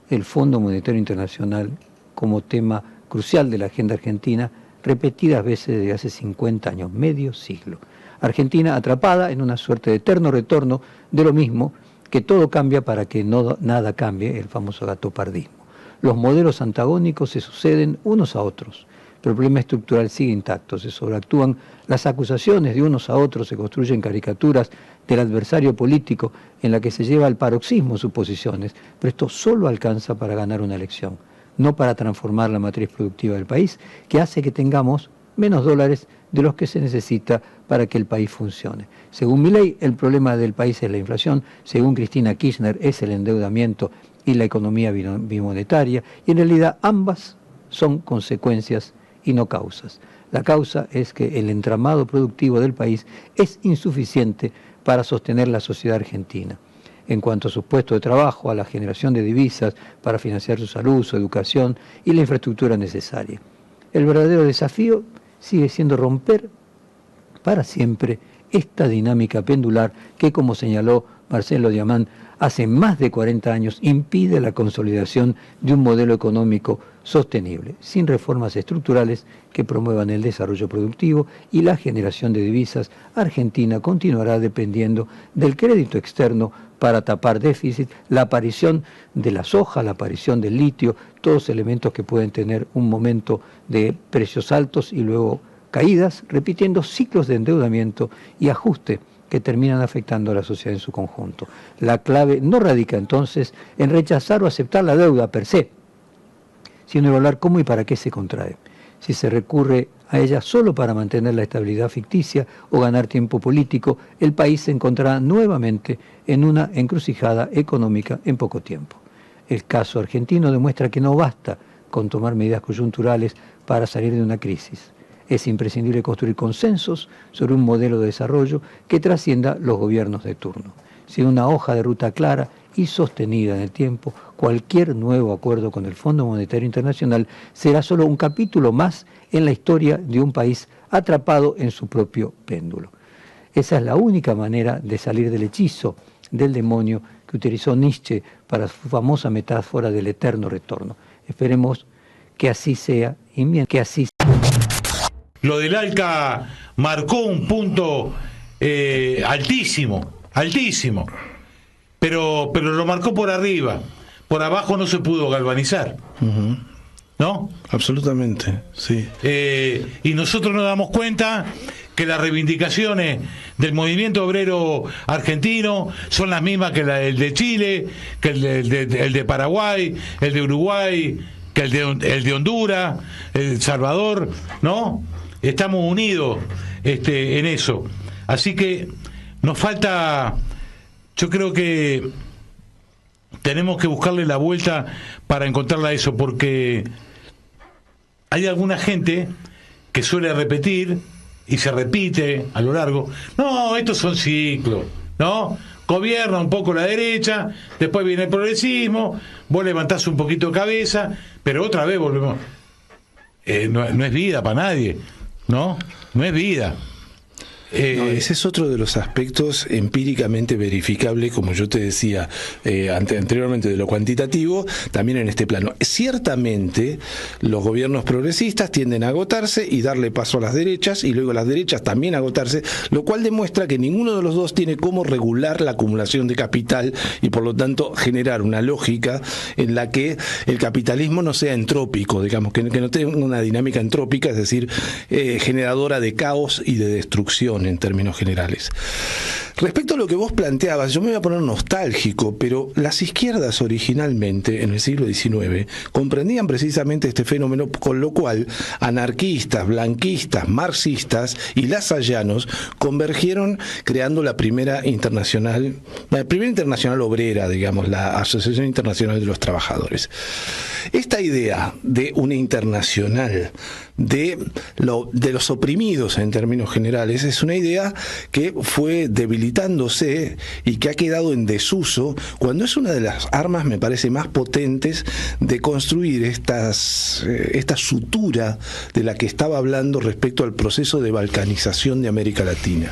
el Fondo Monetario Internacional como tema crucial de la agenda argentina, repetidas veces desde hace 50 años, medio siglo. Argentina atrapada en una suerte de eterno retorno de lo mismo, que todo cambia para que nada cambie, el famoso gatopardismo. Los modelos antagónicos se suceden unos a otros, pero el problema estructural sigue intacto, se sobreactúan las acusaciones de unos a otros, se construyen caricaturas del adversario político en la que se lleva al paroxismo sus posiciones, pero esto solo alcanza para ganar una elección, no para transformar la matriz productiva del país, que hace que tengamos menos dólares de los que se necesita para que el país funcione. Según Milei, el problema del país es la inflación, según Cristina Kirchner es el endeudamiento y la economía bimonetaria, y en realidad ambas son consecuencias y no causas. La causa es que el entramado productivo del país es insuficiente para sostener la sociedad argentina. En cuanto a sus puestos de trabajo, a la generación de divisas para financiar su salud, su educación y la infraestructura necesaria. El verdadero desafío sigue siendo romper para siempre esta dinámica pendular que, como señaló Marcelo Diamant, hace más de 40 años impide la consolidación de un modelo económico sostenible, sin reformas estructurales que promuevan el desarrollo productivo y la generación de divisas. Argentina continuará dependiendo del crédito externo para tapar déficit, la aparición de la soja, la aparición del litio, todos elementos que pueden tener un momento de precios altos y luego caídas, repitiendo ciclos de endeudamiento y ajuste que terminan afectando a la sociedad en su conjunto. La clave no radica entonces en rechazar o aceptar la deuda per se, sino en evaluar cómo y para qué se contrae. Si se recurre a ella solo para mantener la estabilidad ficticia o ganar tiempo político, el país se encontrará nuevamente en una encrucijada económica en poco tiempo. El caso argentino demuestra que no basta con tomar medidas coyunturales para salir de una crisis. Es imprescindible construir consensos sobre un modelo de desarrollo que trascienda los gobiernos de turno. Sin una hoja de ruta clara y sostenida en el tiempo, cualquier nuevo acuerdo con el Fondo Monetario Internacional será solo un capítulo más en la historia de un país atrapado en su propio péndulo. Esa es la única manera de salir del hechizo del demonio que utilizó Nietzsche para su famosa metáfora del eterno retorno. Esperemos que así sea y bien que así sea. Lo del ALCA marcó un punto altísimo, pero lo marcó por arriba, por abajo no se pudo galvanizar, ¿no? Absolutamente, sí. Y nosotros nos damos cuenta que las reivindicaciones del movimiento obrero argentino son las mismas que el de Chile, que el de Paraguay, el de Uruguay, que el de Honduras, El Salvador, ¿no? Estamos unidos en eso. Así que nos falta, yo creo que tenemos que buscarle la vuelta para encontrarla eso, porque hay alguna gente que suele repetir y se repite a lo largo. No, estos son ciclos, ¿no? Gobierna un poco la derecha, después viene el progresismo, vos levantás un poquito de cabeza, pero otra vez volvemos. No es vida para nadie. No es vida. Ese es otro de los aspectos empíricamente verificables, como yo te decía anteriormente, de lo cuantitativo, también en este plano. Ciertamente, los gobiernos progresistas tienden a agotarse y darle paso a las derechas, y luego las derechas también agotarse, lo cual demuestra que ninguno de los dos tiene cómo regular la acumulación de capital y por lo tanto generar una lógica en la que el capitalismo no sea entrópico, digamos, que no tenga una dinámica entrópica, es decir, generadora de caos y de destrucción en términos generales. Respecto a lo que vos planteabas, yo me voy a poner nostálgico, pero las izquierdas originalmente, en el siglo XIX, comprendían precisamente este fenómeno, con lo cual anarquistas, blanquistas, marxistas y lasallanos convergieron creando la primera internacional obrera, digamos, la Asociación Internacional de los Trabajadores. Esta idea de una internacional de los oprimidos en términos generales es una idea que fue debilitándose y que ha quedado en desuso cuando es una de las armas, me parece, más potentes de construir esta sutura de la que estaba hablando respecto al proceso de balcanización de América Latina.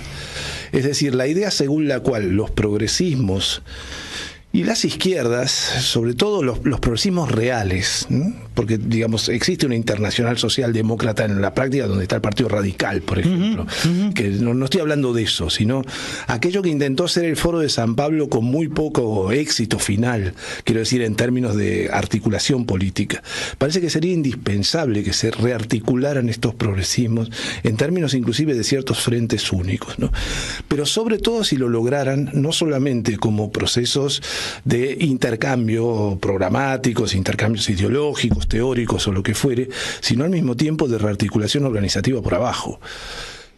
Es decir, la idea según la cual los progresismos y las izquierdas, sobre todo los progresismos reales, ¿no? Porque, digamos, existe una internacional socialdemócrata en la práctica donde está el Partido Radical, por ejemplo, que no estoy hablando de eso, sino aquello que intentó ser el Foro de San Pablo con muy poco éxito final, quiero decir, en términos de articulación política. Parece que sería indispensable que se rearticularan estos progresismos en términos inclusive de ciertos frentes únicos, ¿no? Pero sobre todo si lo lograran, no solamente como procesos de intercambio programáticos, intercambios ideológicos, teóricos o lo que fuere, sino al mismo tiempo de rearticulación organizativa por abajo.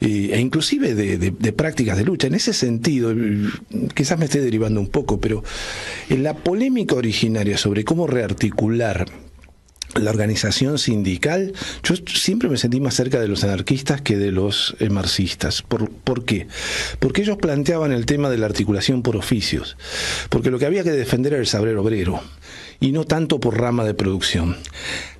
E inclusive de prácticas de lucha. En ese sentido, quizás me esté derivando un poco, pero en la polémica originaria sobre cómo rearticular la organización sindical, yo siempre me sentí más cerca de los anarquistas que de los marxistas. ¿Por qué? Porque ellos planteaban el tema de la articulación por oficios, porque lo que había que defender era el saber obrero y no tanto por rama de producción.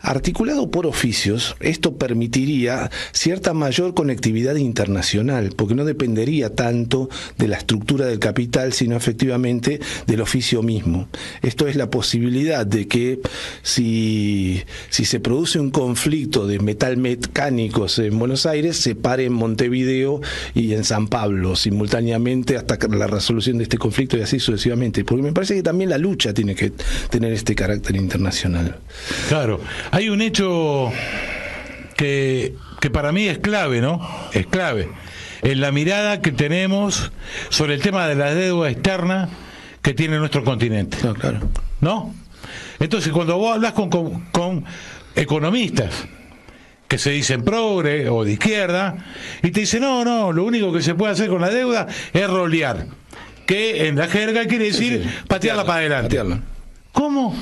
Articulado por oficios, esto permitiría cierta mayor conectividad internacional, porque no dependería tanto de la estructura del capital, sino efectivamente del oficio mismo. Esto es la posibilidad de que si se produce un conflicto de metalmecánicos en Buenos Aires, se pare en Montevideo y en San Pablo simultáneamente hasta la resolución de este conflicto y así sucesivamente. Porque me parece que también la lucha tiene que tener este carácter internacional. Claro. Hay un hecho que para mí es clave, ¿no? Es clave. En la mirada que tenemos sobre el tema de la deuda externa que tiene nuestro continente. No, claro. ¿No? Entonces, cuando vos hablas con economistas que se dicen progre o de izquierda, y te dicen, no, lo único que se puede hacer con la deuda es rolear, que en la jerga quiere decir patearla para adelante. Patearla. ¿Cómo?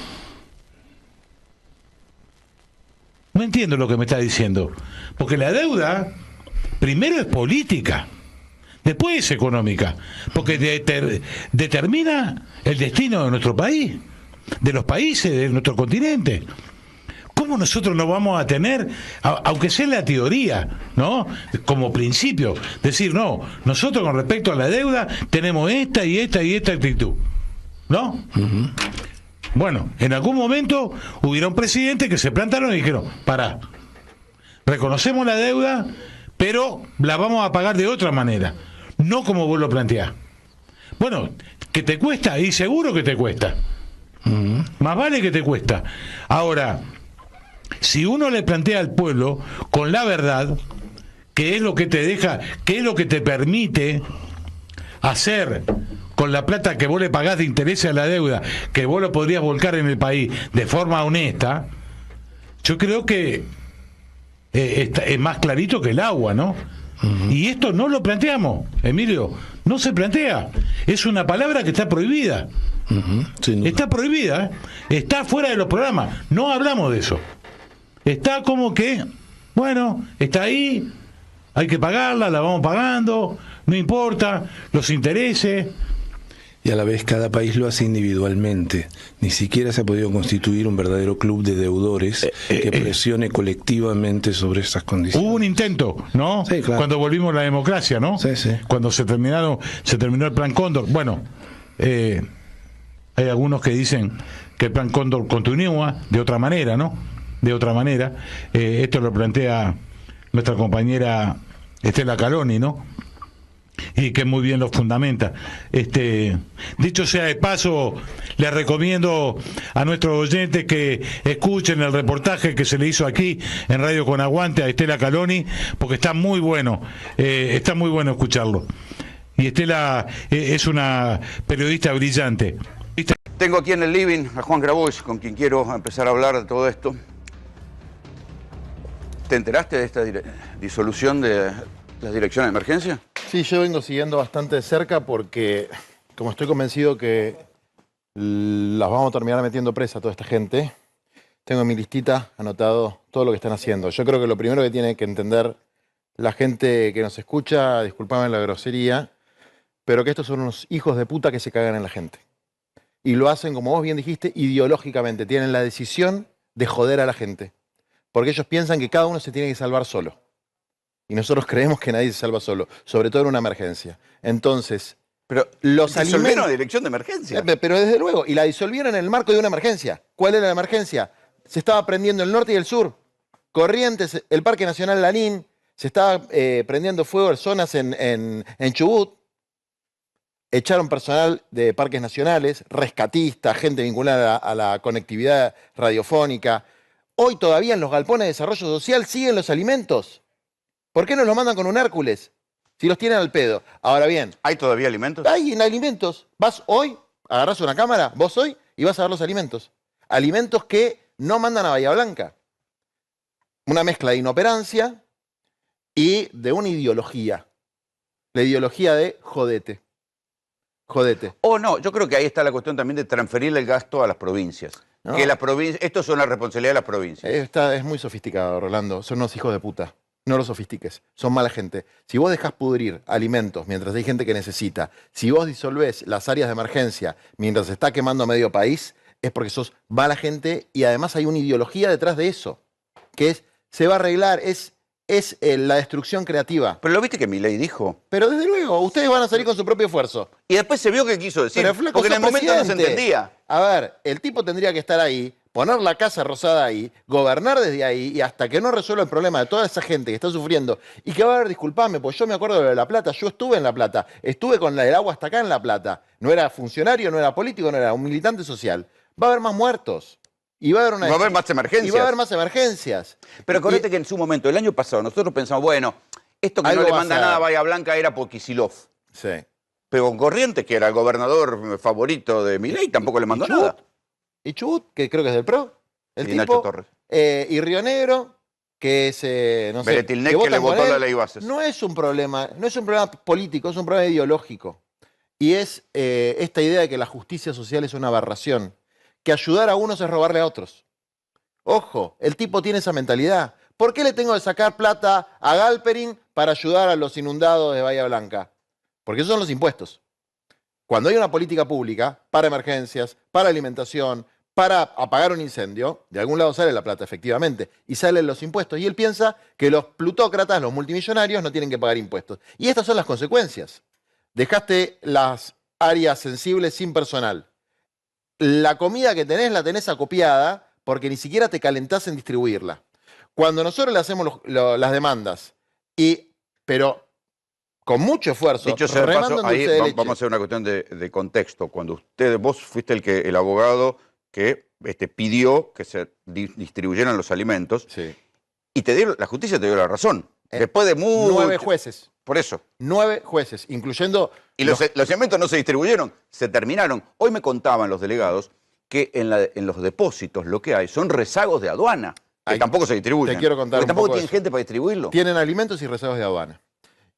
No entiendo lo que me está diciendo. Porque la deuda, primero es política, después es económica, porque determina el destino de nuestro país, de los países, de nuestro continente. ¿Cómo nosotros no vamos a tener, aunque sea en la teoría, ¿no?, como principio, decir, no, nosotros con respecto a la deuda tenemos esta y esta y esta actitud, ¿no? Uh-huh. Bueno, en algún momento hubiera un presidente que se plantaron y dijeron, pará, reconocemos la deuda, pero la vamos a pagar de otra manera, no como vos lo planteás. Bueno, que te cuesta, y seguro que te cuesta. Más vale que te cuesta. Ahora, si uno le plantea al pueblo con la verdad, qué es lo que te deja, qué es lo que te permite hacer con la plata que vos le pagás de interés a la deuda, que vos lo podrías volcar en el país de forma honesta, yo creo que es más clarito que el agua, ¿no? Uh-huh. Y esto no lo planteamos, Emilio, no se plantea. Es una palabra que está prohibida. Uh-huh. Está prohibida, está fuera de los programas. No hablamos de eso. Está como que, bueno, está ahí, hay que pagarla, la vamos pagando, no importa, los intereses. y a la vez cada país lo hace individualmente. Ni siquiera se ha podido constituir un verdadero club de deudores que presione colectivamente sobre esas condiciones. Hubo un intento, ¿no? Sí, claro. Cuando volvimos a la democracia, ¿no? Sí, sí. Cuando se terminó el Plan Cóndor. Bueno, hay algunos que dicen que el Plan Cóndor continúa de otra manera, ¿no? De otra manera. Esto lo plantea nuestra compañera Estela Caloni, ¿no? Y que muy bien lo fundamenta. Dicho sea de paso, les recomiendo a nuestros oyentes que escuchen el reportaje que se le hizo aquí en Radio Con Aguante a Estela Caloni, porque está muy bueno escucharlo. Y Estela es una periodista brillante. Tengo aquí en el living a Juan Grabois, con quien quiero empezar a hablar de todo esto. ¿Te enteraste de esta disolución de las direcciones de emergencia? Sí, yo vengo siguiendo bastante de cerca porque, como estoy convencido que las vamos a terminar metiendo presa a toda esta gente, tengo en mi listita anotado todo lo que están haciendo. Yo creo que lo primero que tiene que entender la gente que nos escucha, disculpame la grosería, pero que estos son unos hijos de puta que se cagan en la gente. Y lo hacen, como vos bien dijiste, ideológicamente. Tienen la decisión de joder a la gente. Porque ellos piensan que cada uno se tiene que salvar solo. Y nosotros creemos que nadie se salva solo, sobre todo en una emergencia. Entonces, pero los disolvieron la dirección de emergencia. Pero desde luego, y la disolvieron en el marco de una emergencia. ¿Cuál era la emergencia? Se estaba prendiendo el norte y el sur. Corrientes, el Parque Nacional Lanín, se estaba prendiendo fuego en zonas en Chubut. Echaron personal de parques nacionales, rescatistas, gente vinculada a la conectividad radiofónica. Hoy todavía en los galpones de desarrollo social siguen los alimentos. ¿Por qué no los mandan con un Hércules? Si los tienen al pedo. Ahora bien. ¿Hay todavía alimentos? Hay alimentos. Vas hoy, agarrás una cámara, vos hoy, y vas a ver los alimentos. Alimentos que no mandan a Bahía Blanca. Una mezcla de inoperancia y de una ideología. La ideología de jodete. Jodete. No, yo creo que ahí está la cuestión también de transferirle el gasto a las provincias. No. Que las provincias, esto es una responsabilidad de las provincias. Es muy sofisticado, Rolando. Son unos hijos de puta. No los sofistiques. Son mala gente. Si vos dejás pudrir alimentos mientras hay gente que necesita, si vos disolvés las áreas de emergencia mientras se está quemando a medio país, es porque sos mala gente y además hay una ideología detrás de eso. Que se va a arreglar, es la destrucción creativa. Pero lo viste que Milei dijo. Pero desde luego, ustedes van a salir con su propio esfuerzo. Y después se vio que quiso decir, Flaco, porque en el momento no se entendía. A ver, el tipo tendría que estar ahí, poner la Casa Rosada ahí, gobernar desde ahí y hasta que no resuelva el problema de toda esa gente que está sufriendo y que va a haber, disculpame, pues yo me acuerdo de La Plata, yo estuve en La Plata, estuve con el agua hasta acá en La Plata. No era funcionario, no era político, no era un militante social. Va a haber más muertos. Y va a haber más emergencias. Y va a haber más emergencias. Pero acordate que en su momento, el año pasado, nosotros pensamos, bueno, esto que no le manda nada a Bahía Blanca era por Kicillof. Sí. Pero con Corrientes, que era el gobernador favorito de Milei, tampoco le mandó nada. Y Chubut, que creo que es del PRO. El tipo, Nacho Torres. Y Río Negro, que es, no sé, Beretilnec, que le votó la ley bases. No es un problema político, es un problema ideológico. Y es esta idea de que la justicia social es una aberración. Que ayudar a unos es robarle a otros. Ojo, el tipo tiene esa mentalidad. ¿Por qué le tengo que sacar plata a Galperin para ayudar a los inundados de Bahía Blanca? Porque esos son los impuestos. Cuando hay una política pública para emergencias, para alimentación, para apagar un incendio, de algún lado sale la plata, efectivamente, y salen los impuestos. Y él piensa que los plutócratas, los multimillonarios, no tienen que pagar impuestos. Y estas son las consecuencias. Dejaste las áreas sensibles sin personal. La comida que tenés la tenés acopiada porque ni siquiera te calentás en distribuirla. Cuando nosotros le hacemos las demandas, pero con mucho esfuerzo, dicho sea de paso, ahí vamos a hacer una cuestión de contexto. Cuando vos fuiste el abogado que pidió que se distribuyeran los alimentos, sí. Y la justicia te dio la razón. Después de 9 jueces. Por eso. 9 jueces, incluyendo... Y los alimentos no se distribuyeron, se terminaron. Hoy me contaban los delegados que en los depósitos lo que hay son rezagos de aduana, que tampoco se distribuyen. Te quiero contar porque tampoco tienen gente para distribuirlo. Tienen alimentos y rezagos de aduana.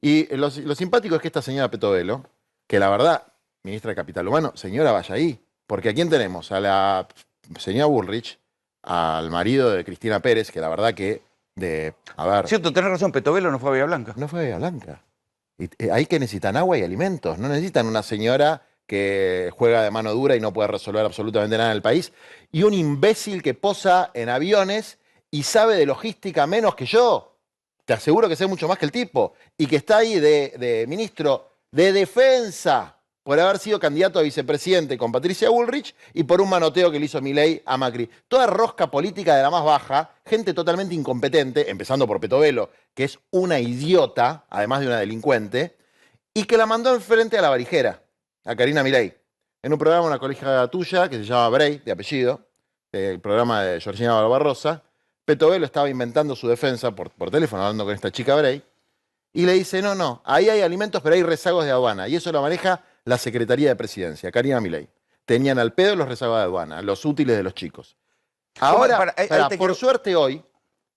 Y lo simpático es que esta señora Petovelo, que la verdad, ministra de Capital Humano, señora, vaya ahí. Porque ¿a quién tenemos? A la señora Bullrich, al marido de Cristina Pérez, que la verdad que... Cierto, tenés razón, Petovelo no fue a Bahía Blanca. No fue a Bahía Blanca. Y ahí que necesitan agua y alimentos. No necesitan una señora que juega de mano dura y no puede resolver absolutamente nada en el país, y un imbécil que posa en aviones y sabe de logística menos que yo. Te aseguro que sé mucho más que el tipo. Y que está ahí de ministro de Defensa por haber sido candidato a vicepresidente con Patricia Bullrich y por un manoteo que le hizo Milei a Macri. Toda rosca política de la más baja, gente totalmente incompetente, empezando por Petovelo, que es una idiota, además de una delincuente, y que la mandó enfrente a la varijera, a Karina Milei, en un programa, una colega tuya, que se llama Brey, de apellido, el programa de Georgina Barbarosa. Petovelo estaba inventando su defensa por teléfono, hablando con esta chica Brey, y le dice, no, ahí hay alimentos, pero hay rezagos de aduana, y eso lo maneja la Secretaría de Presidencia, Karina Milei. Tenían al pedo los rezagos de aduana, los útiles de los chicos. Ahora, por suerte hoy,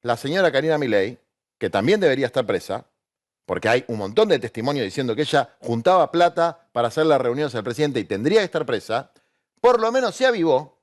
la señora Karina Milei, que también debería estar presa, porque hay un montón de testimonios diciendo que ella juntaba plata para hacer las reuniones al presidente y tendría que estar presa, por lo menos se avivó,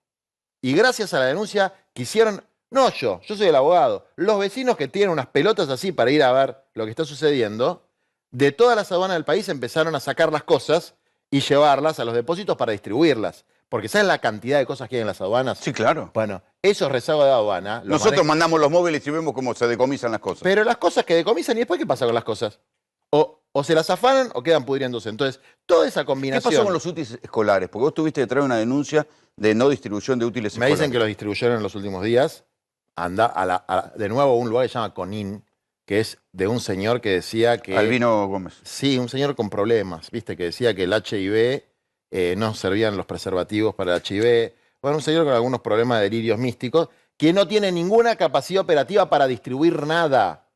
y gracias a la denuncia que hicieron, no yo soy el abogado, los vecinos que tienen unas pelotas así para ir a ver lo que está sucediendo, de todas las aduanas del país empezaron a sacar las cosas y llevarlas a los depósitos para distribuirlas. Porque ¿saben la cantidad de cosas que hay en las aduanas? Sí, claro. Bueno, esos rezagos de aduana... Nosotros mandamos los móviles y vemos cómo se decomisan las cosas. Pero las cosas que decomisan, ¿y después qué pasa con las cosas? O se las afanan o quedan pudriéndose. Entonces, toda esa combinación... ¿Qué pasó con los útiles escolares? Porque vos tuviste que traer una denuncia de no distribución de útiles escolares. Me dicen que los distribuyeron en los últimos días. Anda de nuevo a un lugar que se llama Conin, que es de un señor que decía que... Albino Gómez. Sí, un señor con problemas, ¿viste? Que decía que el HIV no servían los preservativos para el HIV. Bueno, un señor con algunos problemas de delirios místicos, que no tiene ninguna capacidad operativa para distribuir nada.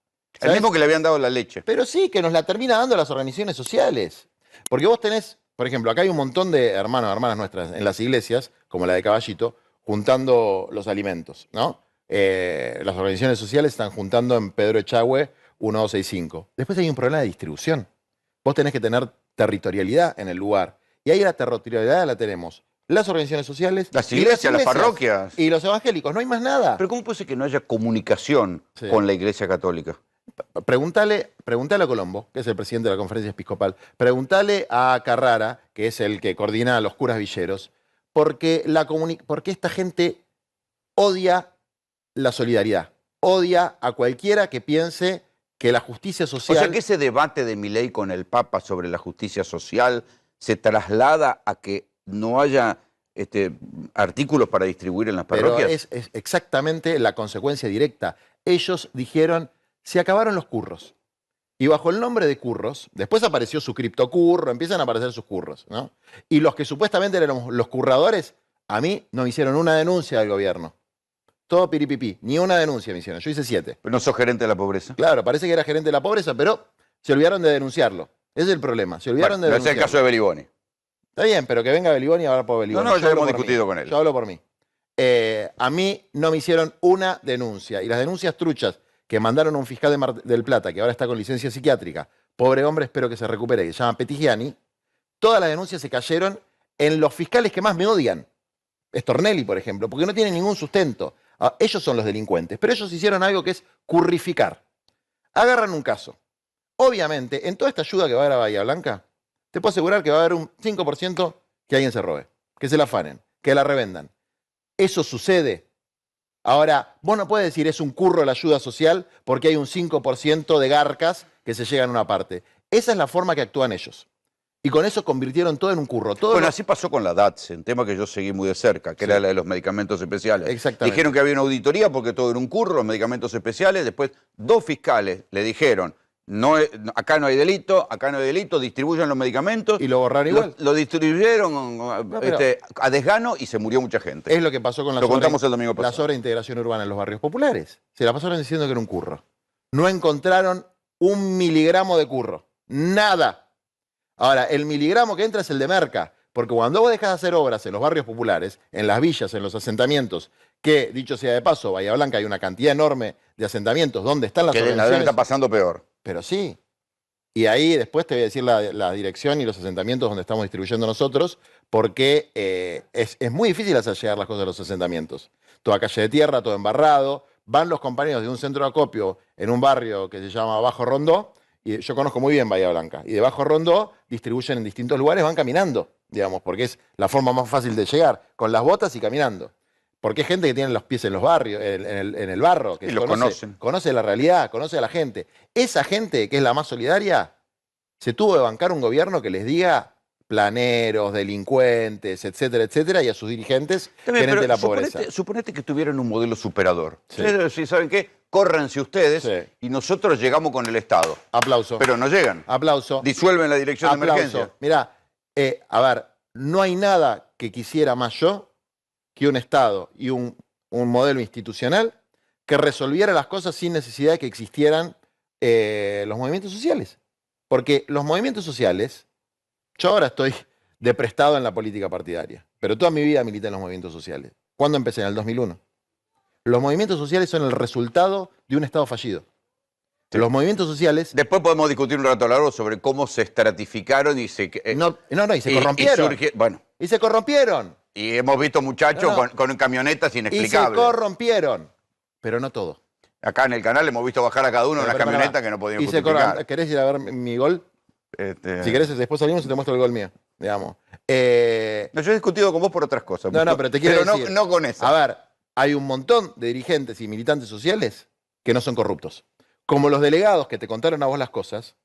El mismo que le habían dado la leche. Pero sí, que nos la termina dando las organizaciones sociales. Porque vos tenés, por ejemplo, acá hay un montón de hermanas nuestras en las iglesias, como la de Caballito, juntando los alimentos, ¿no? Las organizaciones sociales están juntando en Pedro Echagüe 1265. Después hay un problema de distribución. Vos tenés que tener territorialidad en el lugar. Y ahí la territorialidad la tenemos las organizaciones sociales, las iglesias, las parroquias y los evangélicos. No hay más nada. Pero ¿cómo puede ser que no haya comunicación con la Iglesia Católica? Pregúntale a Colombo, que es el presidente de la Conferencia Episcopal. Pregúntale a Carrara, que es el que coordina a los curas villeros, porque esta gente odia la solidaridad, odia a cualquiera que piense que la justicia social... O sea, que ese debate de Milei con el Papa sobre la justicia social se traslada a que no haya artículos para distribuir en las parroquias. Pero es exactamente la consecuencia directa. Ellos dijeron, se acabaron los curros. Y bajo el nombre de curros, después apareció su criptocurro, empiezan a aparecer sus curros, ¿no? Y los que supuestamente eran los curradores, a mí no me hicieron una denuncia del gobierno. Todo piripipí, ni una denuncia me hicieron. Yo hice 7. Pero no sos gerente de la pobreza. Claro, parece que era gerente de la pobreza, pero se olvidaron de denunciarlo. Ese es el problema, se olvidaron de denunciarlo. Es el caso de Beliboni. Está bien, pero que venga Beliboni a hablar por Beliboni. No, ya hemos discutido con él. Yo hablo por mí. A mí no me hicieron una denuncia. Y las denuncias truchas que mandaron a un fiscal de Mar del Plata, que ahora está con licencia psiquiátrica, pobre hombre, espero que se recupere, que se llama Petigiani, todas las denuncias se cayeron en los fiscales que más me odian. Stornelli, por ejemplo, porque no tienen ningún sustento. Ellos son los delincuentes, pero ellos hicieron algo que es currificar. Agarran un caso. Obviamente, en toda esta ayuda que va a haber a Bahía Blanca, te puedo asegurar que va a haber un 5% que alguien se robe, que se la afanen, que la revendan. Eso sucede. Ahora, vos no puedes decir es un curro la ayuda social porque hay un 5% de garcas que se llegan a una parte. Esa es la forma que actúan ellos. Y con eso convirtieron todo en un curro. Bueno, así pasó con la DATSE, un tema que yo seguí muy de cerca, que era la de los medicamentos especiales. Exactamente. Dijeron que había una auditoría porque todo era un curro, los medicamentos especiales. Después, 2 fiscales le dijeron, acá no hay delito, distribuyan los medicamentos. Y lo borraron igual. Lo distribuyeron a desgano y se murió mucha gente. Es lo que pasó con la sobreintegración urbana en los barrios populares. Se la pasaron diciendo que era un curro. No encontraron 1 miligramo de curro. Nada. Ahora, el miligramo que entra es el de merca, porque cuando vos dejás de hacer obras en los barrios populares, en las villas, en los asentamientos, que, dicho sea de paso, Bahía Blanca hay una cantidad enorme de asentamientos donde están las organizaciones... Que está pasando peor. Pero sí. Y ahí después te voy a decir la dirección y los asentamientos donde estamos distribuyendo nosotros, porque es muy difícil hacer llegar las cosas a los asentamientos. Toda calle de tierra, todo embarrado, van los compañeros de un centro de acopio en un barrio que se llama Bajo Rondó, y yo conozco muy bien Bahía Blanca, y de Bajo Rondó distribuyen en distintos lugares, van caminando, digamos, porque es la forma más fácil de llegar, con las botas y caminando. Porque hay gente que tiene los pies en los barrios, en el barro, que Y los conocen. conoce la realidad, conoce a la gente. Esa gente, que es la más solidaria, se tuvo que bancar un gobierno que les diga planeros, delincuentes, etcétera, etcétera, y a sus dirigentes gerente de la pobreza. Suponete que tuvieran un modelo superador. Sí, ¿saben qué? Córranse ustedes y nosotros llegamos con el Estado. Aplauso. Pero no llegan. Aplauso. Disuelven la dirección de emergencia. Mirá, a ver, no hay nada que quisiera más yo que un Estado y un modelo institucional que resolviera las cosas sin necesidad de que existieran los movimientos sociales. Porque los movimientos sociales, yo ahora estoy de prestado en la política partidaria, pero toda mi vida milité en los movimientos sociales. ¿Cuándo empecé? En el 2001. Los movimientos sociales son el resultado de un Estado fallido. Los movimientos sociales... Después podemos discutir un rato largo sobre cómo se estratificaron y se... y se corrompieron. Y se corrompieron. Y hemos visto muchachos con camionetas inexplicables. Y se corrompieron. Pero no todo. Acá en el canal hemos visto bajar a cada uno en una camioneta que no podían justificar. ¿Querés ir a ver mi gol? Si querés, después salimos y te muestro el gol mío. Digamos. No, yo he discutido con vos por otras cosas. No, pero te quiero decir. No con eso. A ver, hay un montón de dirigentes y militantes sociales que no son corruptos. Como los delegados que te contaron a vos las cosas,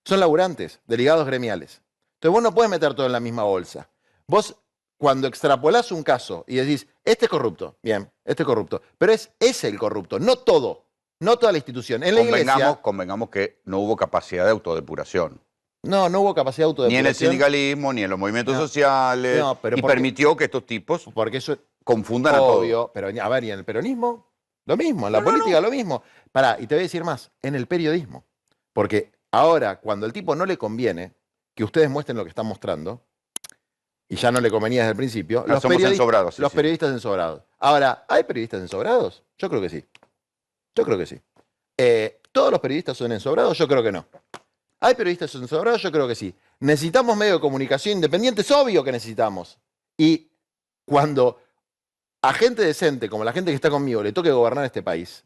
son laburantes, delegados gremiales. Entonces vos no puedes meter todo en la misma bolsa. Vos, cuando extrapolás un caso y decís, este es corrupto, bien, este es corrupto, pero es ese el corrupto, no todo, no toda la institución. En la iglesia... Convengamos que no hubo capacidad de autodepuración. No hubo capacidad de autodepuración. Ni en el sindicalismo, ni en los movimientos sociales. Pero y permitió que estos tipos confundan a todos. Pero a ver, y en el peronismo, lo mismo, en la política lo mismo. Pará, y te voy a decir más, en el periodismo. Porque ahora, cuando al tipo no le conviene que ustedes muestren lo que están mostrando, y ya no le convenía desde el principio, los periodistas ensobrados. Ahora, ¿hay periodistas ensobrados? Yo creo que sí. Yo creo que sí. ¿Todos los periodistas son ensobrados? Yo creo que no. ¿Hay periodistas ensobrados? Yo creo que sí. ¿Necesitamos medios de comunicación independientes? Obvio que necesitamos. Y cuando a gente decente, como la gente que está conmigo, le toque gobernar este país,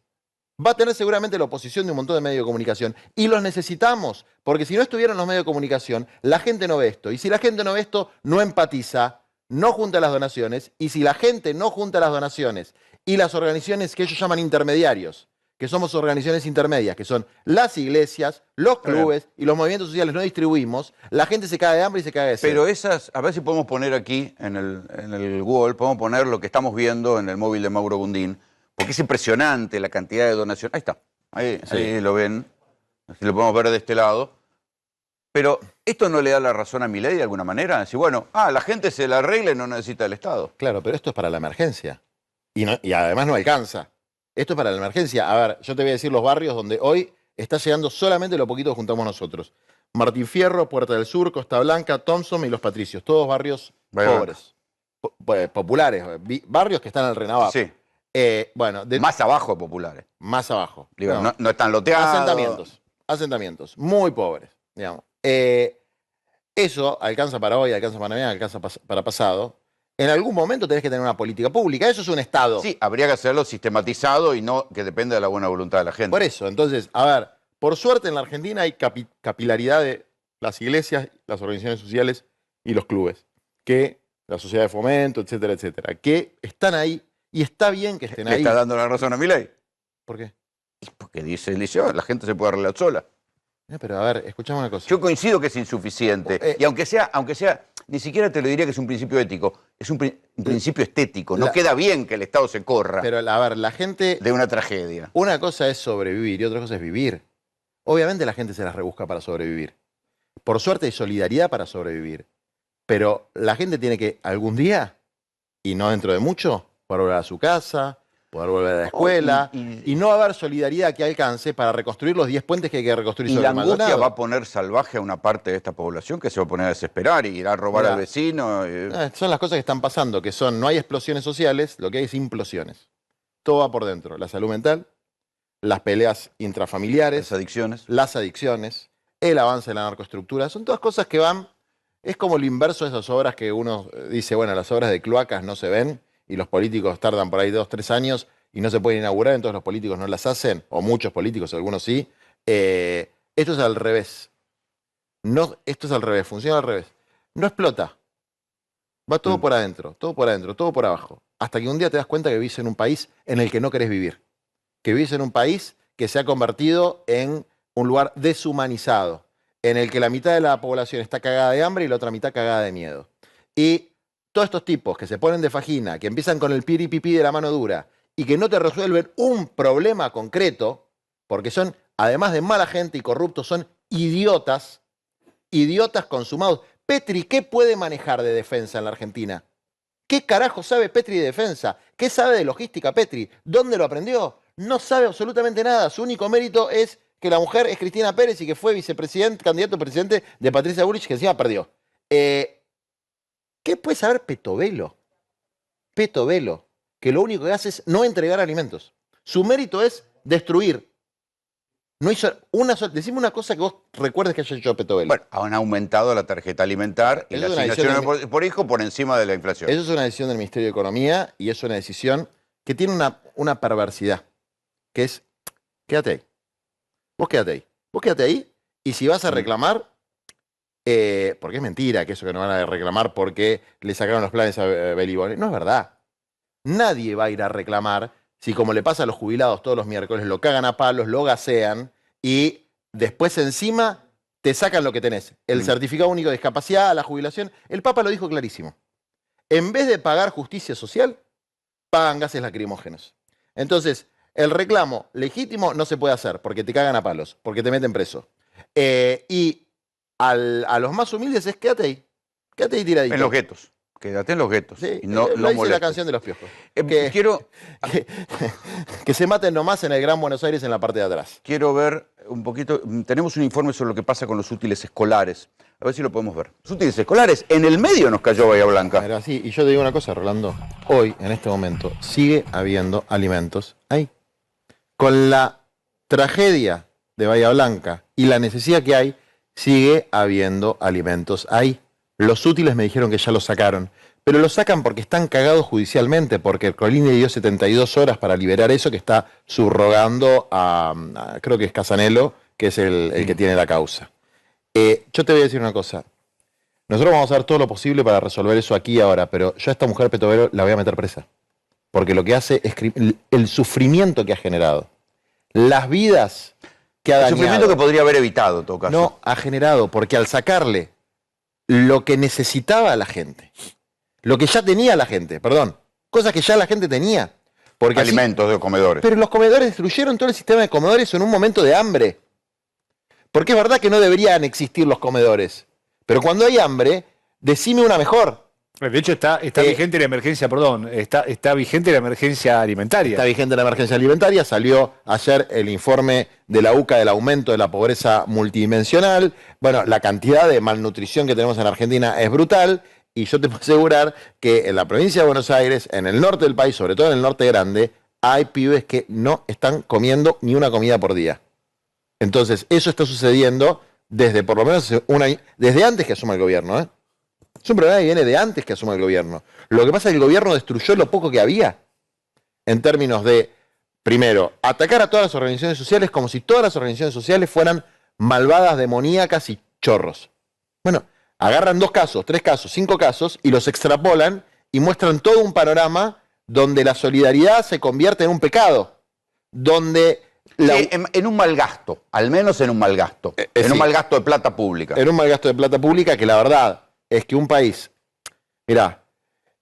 va a tener seguramente la oposición de un montón de medios de comunicación. Y los necesitamos, porque si no estuvieran los medios de comunicación, la gente no ve esto. Y si la gente no ve esto, no empatiza, no junta las donaciones. Y si la gente no junta las donaciones y las organizaciones que ellos llaman intermediarios, que somos organizaciones intermedias, que son las iglesias, los clubes y los movimientos sociales, no distribuimos, la gente se cae de hambre y se cae de sed. Pero esas, a ver si podemos poner aquí en el Google, podemos poner lo que estamos viendo en el móvil de Mauro Gundín, porque es impresionante la cantidad de donaciones. Ahí está, ahí lo ven, así lo podemos ver de este lado. Pero ¿esto no le da la razón a Milei de alguna manera? Decir, bueno, la gente se la arregla y no necesita el Estado. Claro, pero esto es para la emergencia. Y además no alcanza. Esto es para la emergencia. A ver, yo te voy a decir los barrios donde hoy está llegando solamente lo poquito que juntamos nosotros. Martín Fierro, Puerta del Sur, Costa Blanca, Thompson y Los Patricios. Todos barrios pobres, populares, barrios que están al Renabajo. Sí. Más abajo populares. Más abajo. Digo, no están loteados. Asentamientos, muy pobres, digamos. Eso alcanza para hoy, alcanza para mañana, alcanza para pasado. En algún momento tenés que tener una política pública. Eso es un Estado. Sí, habría que hacerlo sistematizado y no que dependa de la buena voluntad de la gente. Por eso, entonces, a ver, por suerte en la Argentina hay capilaridad de las iglesias, las organizaciones sociales y los clubes, que la sociedad de fomento, etcétera, etcétera, que están ahí y está bien que estén ahí. ¿Le está dando la razón a Milei? ¿Por qué? Porque dice el liceo, la gente se puede arreglar sola. Pero a ver, escuchame una cosa. Yo coincido que es insuficiente. Y aunque sea, ni siquiera te lo diría que es un principio ético, es un principio estético. No queda bien que el Estado se corra. Pero a ver, la gente... De una tragedia. Una cosa es sobrevivir y otra cosa es vivir. Obviamente la gente se las rebusca para sobrevivir. Por suerte hay solidaridad para sobrevivir. Pero la gente tiene que algún día, y no dentro de mucho, poder volver a su casa, poder volver a la escuela, y no va a haber solidaridad que alcance para reconstruir los 10 puentes que hay que reconstruir sobre Maldonado. Y la angustia va a poner salvaje a una parte de esta población que se va a poner a desesperar y irá a robar al vecino. Son las cosas que están pasando, que no hay explosiones sociales, lo que hay es implosiones. Todo va por dentro, la salud mental, las peleas intrafamiliares, las adicciones, el avance de la narcoestructura, son todas cosas que van, es como lo inverso de esas obras que uno dice, bueno, las obras de cloacas no se ven, y los políticos tardan por ahí 2 o 3 años y no se pueden inaugurar, entonces los políticos no las hacen, o muchos políticos, algunos sí. Eso Esto es al revés. No, esto es al revés, funciona al revés. No explota. Va todo por adentro, todo por adentro, todo por abajo. Hasta que un día te das cuenta que vivís en un país en el que no querés vivir. Que vivís en un país que se ha convertido en un lugar deshumanizado, en el que la mitad de la población está cagada de hambre y la otra mitad cagada de miedo. Y todos estos tipos que se ponen de fajina, que empiezan con el piripipí de la mano dura y que no te resuelven un problema concreto, porque son, además de mala gente y corruptos, son idiotas, idiotas consumados. Petri, ¿qué puede manejar de defensa en la Argentina? ¿Qué carajo sabe Petri de defensa? ¿Qué sabe de logística Petri? ¿Dónde lo aprendió? No sabe absolutamente nada. Su único mérito es que la mujer es Cristina Pérez y que fue vicepresidente, candidato a presidente de Patricia Bullrich, que encima perdió. ¿Qué puede saber Petovelo? Petovelo, que lo único que hace es no entregar alimentos. Su mérito es destruir. No hizo una sola. Decime una cosa que vos recuerdes que haya hecho Petovelo. Bueno, han aumentado la tarjeta alimentar y la asignación por hijo por encima de la inflación. Eso es una decisión del Ministerio de Economía y es una decisión que tiene una perversidad, que es, quédate ahí. Vos quédate ahí. Vos quédate ahí y si vas a reclamar, porque es mentira que eso que no van a reclamar porque le sacaron los planes a Belibone. No es verdad. Nadie va a ir a reclamar si, como le pasa a los jubilados todos los miércoles, lo cagan a palos, lo gasean y después encima te sacan lo que tenés. El certificado único de discapacidad, la jubilación. El Papa lo dijo clarísimo. En vez de pagar justicia social, pagan gases lacrimógenos. Entonces, el reclamo legítimo no se puede hacer porque te cagan a palos, porque te meten preso. Y a los más humildes es quédate ahí tiradito. En los guetos. Quédate en los guetos. Sí, y no lo dice molestes. la canción de los Piojos. Que se maten nomás en el Gran Buenos Aires en la parte de atrás. Quiero ver un poquito, tenemos un informe sobre lo que pasa con los útiles escolares. A ver si lo podemos ver. Los útiles escolares, en el medio nos cayó Bahía Blanca. Era así, y yo te digo una cosa, Rolando. Hoy, en este momento, sigue habiendo alimentos ahí. Con la tragedia de Bahía Blanca y la necesidad que hay, sigue habiendo alimentos ahí. Los útiles me dijeron que ya los sacaron, pero los sacan porque están cagados judicialmente, porque el Colín le dio 72 horas para liberar eso que está subrogando a creo que es Casanelo, que es el que tiene la causa. Yo te voy a decir una cosa. Nosotros vamos a hacer todo lo posible para resolver eso aquí y ahora, pero yo a esta mujer Petovelo la voy a meter presa. Porque lo que hace es el sufrimiento que ha generado, las vidas que ha dañado. El sufrimiento que podría haber evitado, en todo caso. No, ha generado, porque al sacarle lo que necesitaba la gente, lo que ya tenía la gente, perdón, cosas que ya la gente tenía. Porque alimentos de comedores. Pero los comedores destruyeron todo el sistema de comedores en un momento de hambre. Porque es verdad que no deberían existir los comedores. Pero cuando hay hambre, decime una mejor. De hecho, está vigente la emergencia, está vigente la emergencia alimentaria. Está vigente la emergencia alimentaria. Salió ayer el informe de la UCA del aumento de la pobreza multidimensional. Bueno, la cantidad de malnutrición que tenemos en Argentina es brutal. Y yo te puedo asegurar que en la provincia de Buenos Aires, en el norte del país, sobre todo en el norte grande, hay pibes que no están comiendo ni una comida por día. Entonces, eso está sucediendo desde por lo menos desde antes que asuma el gobierno, ¿eh? Es un problema que viene de antes que asuma el gobierno. Lo que pasa es que el gobierno destruyó lo poco que había en términos de, primero, atacar a todas las organizaciones sociales como si todas las organizaciones sociales fueran malvadas, demoníacas y chorros. Bueno, agarran 2 casos, 3 casos, 5 casos y los extrapolan y muestran todo un panorama donde la solidaridad se convierte en un pecado. Donde en un mal gasto, al menos en un mal gasto. En un mal gasto de plata pública. En un mal gasto de plata pública que la verdad es que un país, mirá,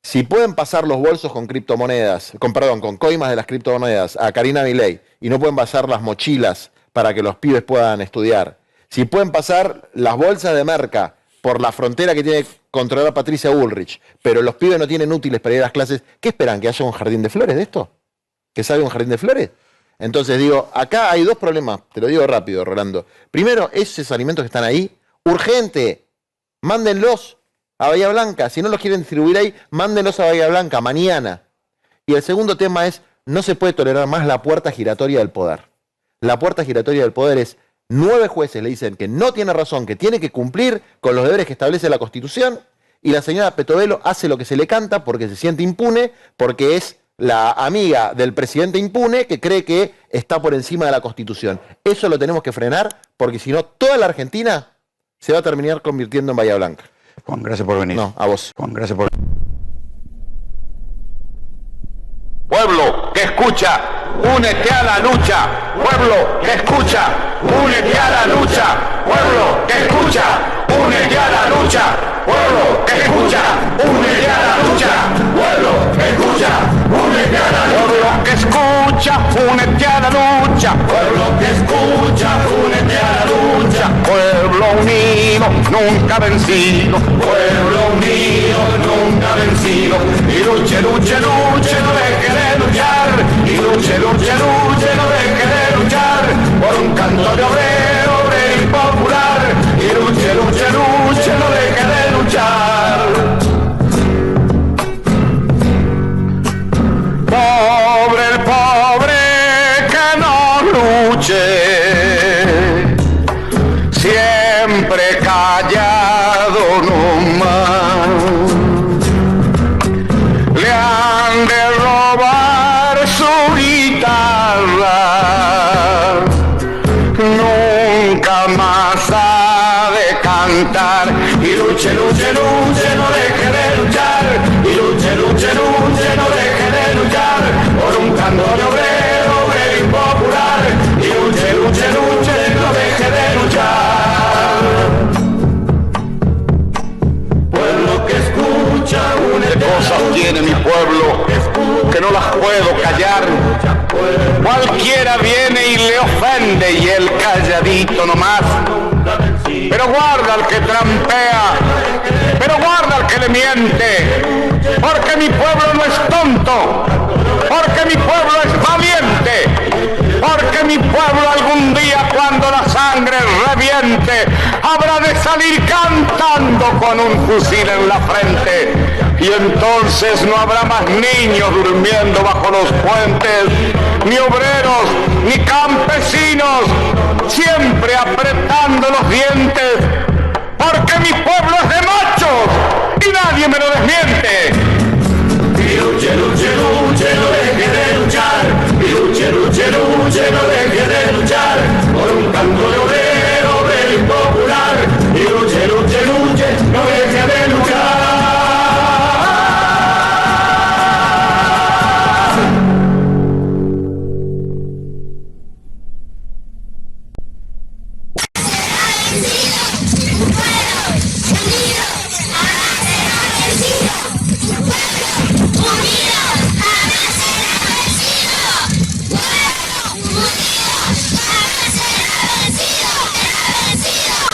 si pueden pasar los bolsos con criptomonedas, con coimas de las criptomonedas a Karina Milei y no pueden pasar las mochilas para que los pibes puedan estudiar, si pueden pasar las bolsas de merca por la frontera que tiene que controlar Patricia Bullrich, pero los pibes no tienen útiles para ir a las clases, ¿qué esperan? ¿Que haya un jardín de flores de esto? ¿Que salga un jardín de flores? Entonces digo, acá hay 2 problemas, te lo digo rápido, Rolando. Primero, esos alimentos que están ahí, urgente, mándenlos a Bahía Blanca. Si no los quieren distribuir ahí, mándenlos a Bahía Blanca mañana. Y el segundo tema es, no se puede tolerar más la puerta giratoria del poder. La puerta giratoria del poder es 9 jueces le dicen que no tiene razón, que tiene que cumplir con los deberes que establece la Constitución, y la señora Petovelo hace lo que se le canta porque se siente impune, porque es la amiga del presidente impune que cree que está por encima de la Constitución. Eso lo tenemos que frenar, porque si no, toda la Argentina se va a terminar convirtiendo en Bahía Blanca. Juan, gracias por venir. No, a vos. Juan, gracias por venir. Pueblo que escucha, únete a la lucha. Pueblo que escucha, únete a la lucha. Pueblo que escucha, únete a la lucha. Pueblo que escucha, únete a la lucha. Pueblo que escucha, únete a la lucha. Pueblo que escucha, únete a la lucha. Pueblo que escucha, únete a la lucha. Pueblo unido, nunca vencido. Pueblo unido, nunca vencido. Y luche, luche, luche, no deje de luchar. Y luche, luche, luche, no deje de luchar. Por un canto de obrero, obrero y popular. Y luche, luche, luche, no deje de luchar. Pobre el pobre que no luche, siempre callado nomás. Le han de robar su guitarra, nunca más ha de cantar. Y luche, luche, luche, no deje de luchar. Y luche, luche, luche, no deje de luchar. Por un canto de obrero, obrero y popular. Y luche, luche, luche, no deje de luchar. Pueblo que escucha, únete. ¿Qué cosas tiene mi pueblo que no las puedo callar? Cualquiera viene y le ofende y él calladito nomás. Pero guarda al que trampea, pero guarda al que le miente, porque mi pueblo no es tonto, porque mi pueblo es valiente, porque mi pueblo algún día cuando la sangre reviente habrá de salir cantando con un fusil en la frente. Y entonces no habrá más niños durmiendo bajo los puentes, ni obreros, ni campesinos, siempre apretando los dientes, porque mi pueblo es de machos y nadie me lo desmiente.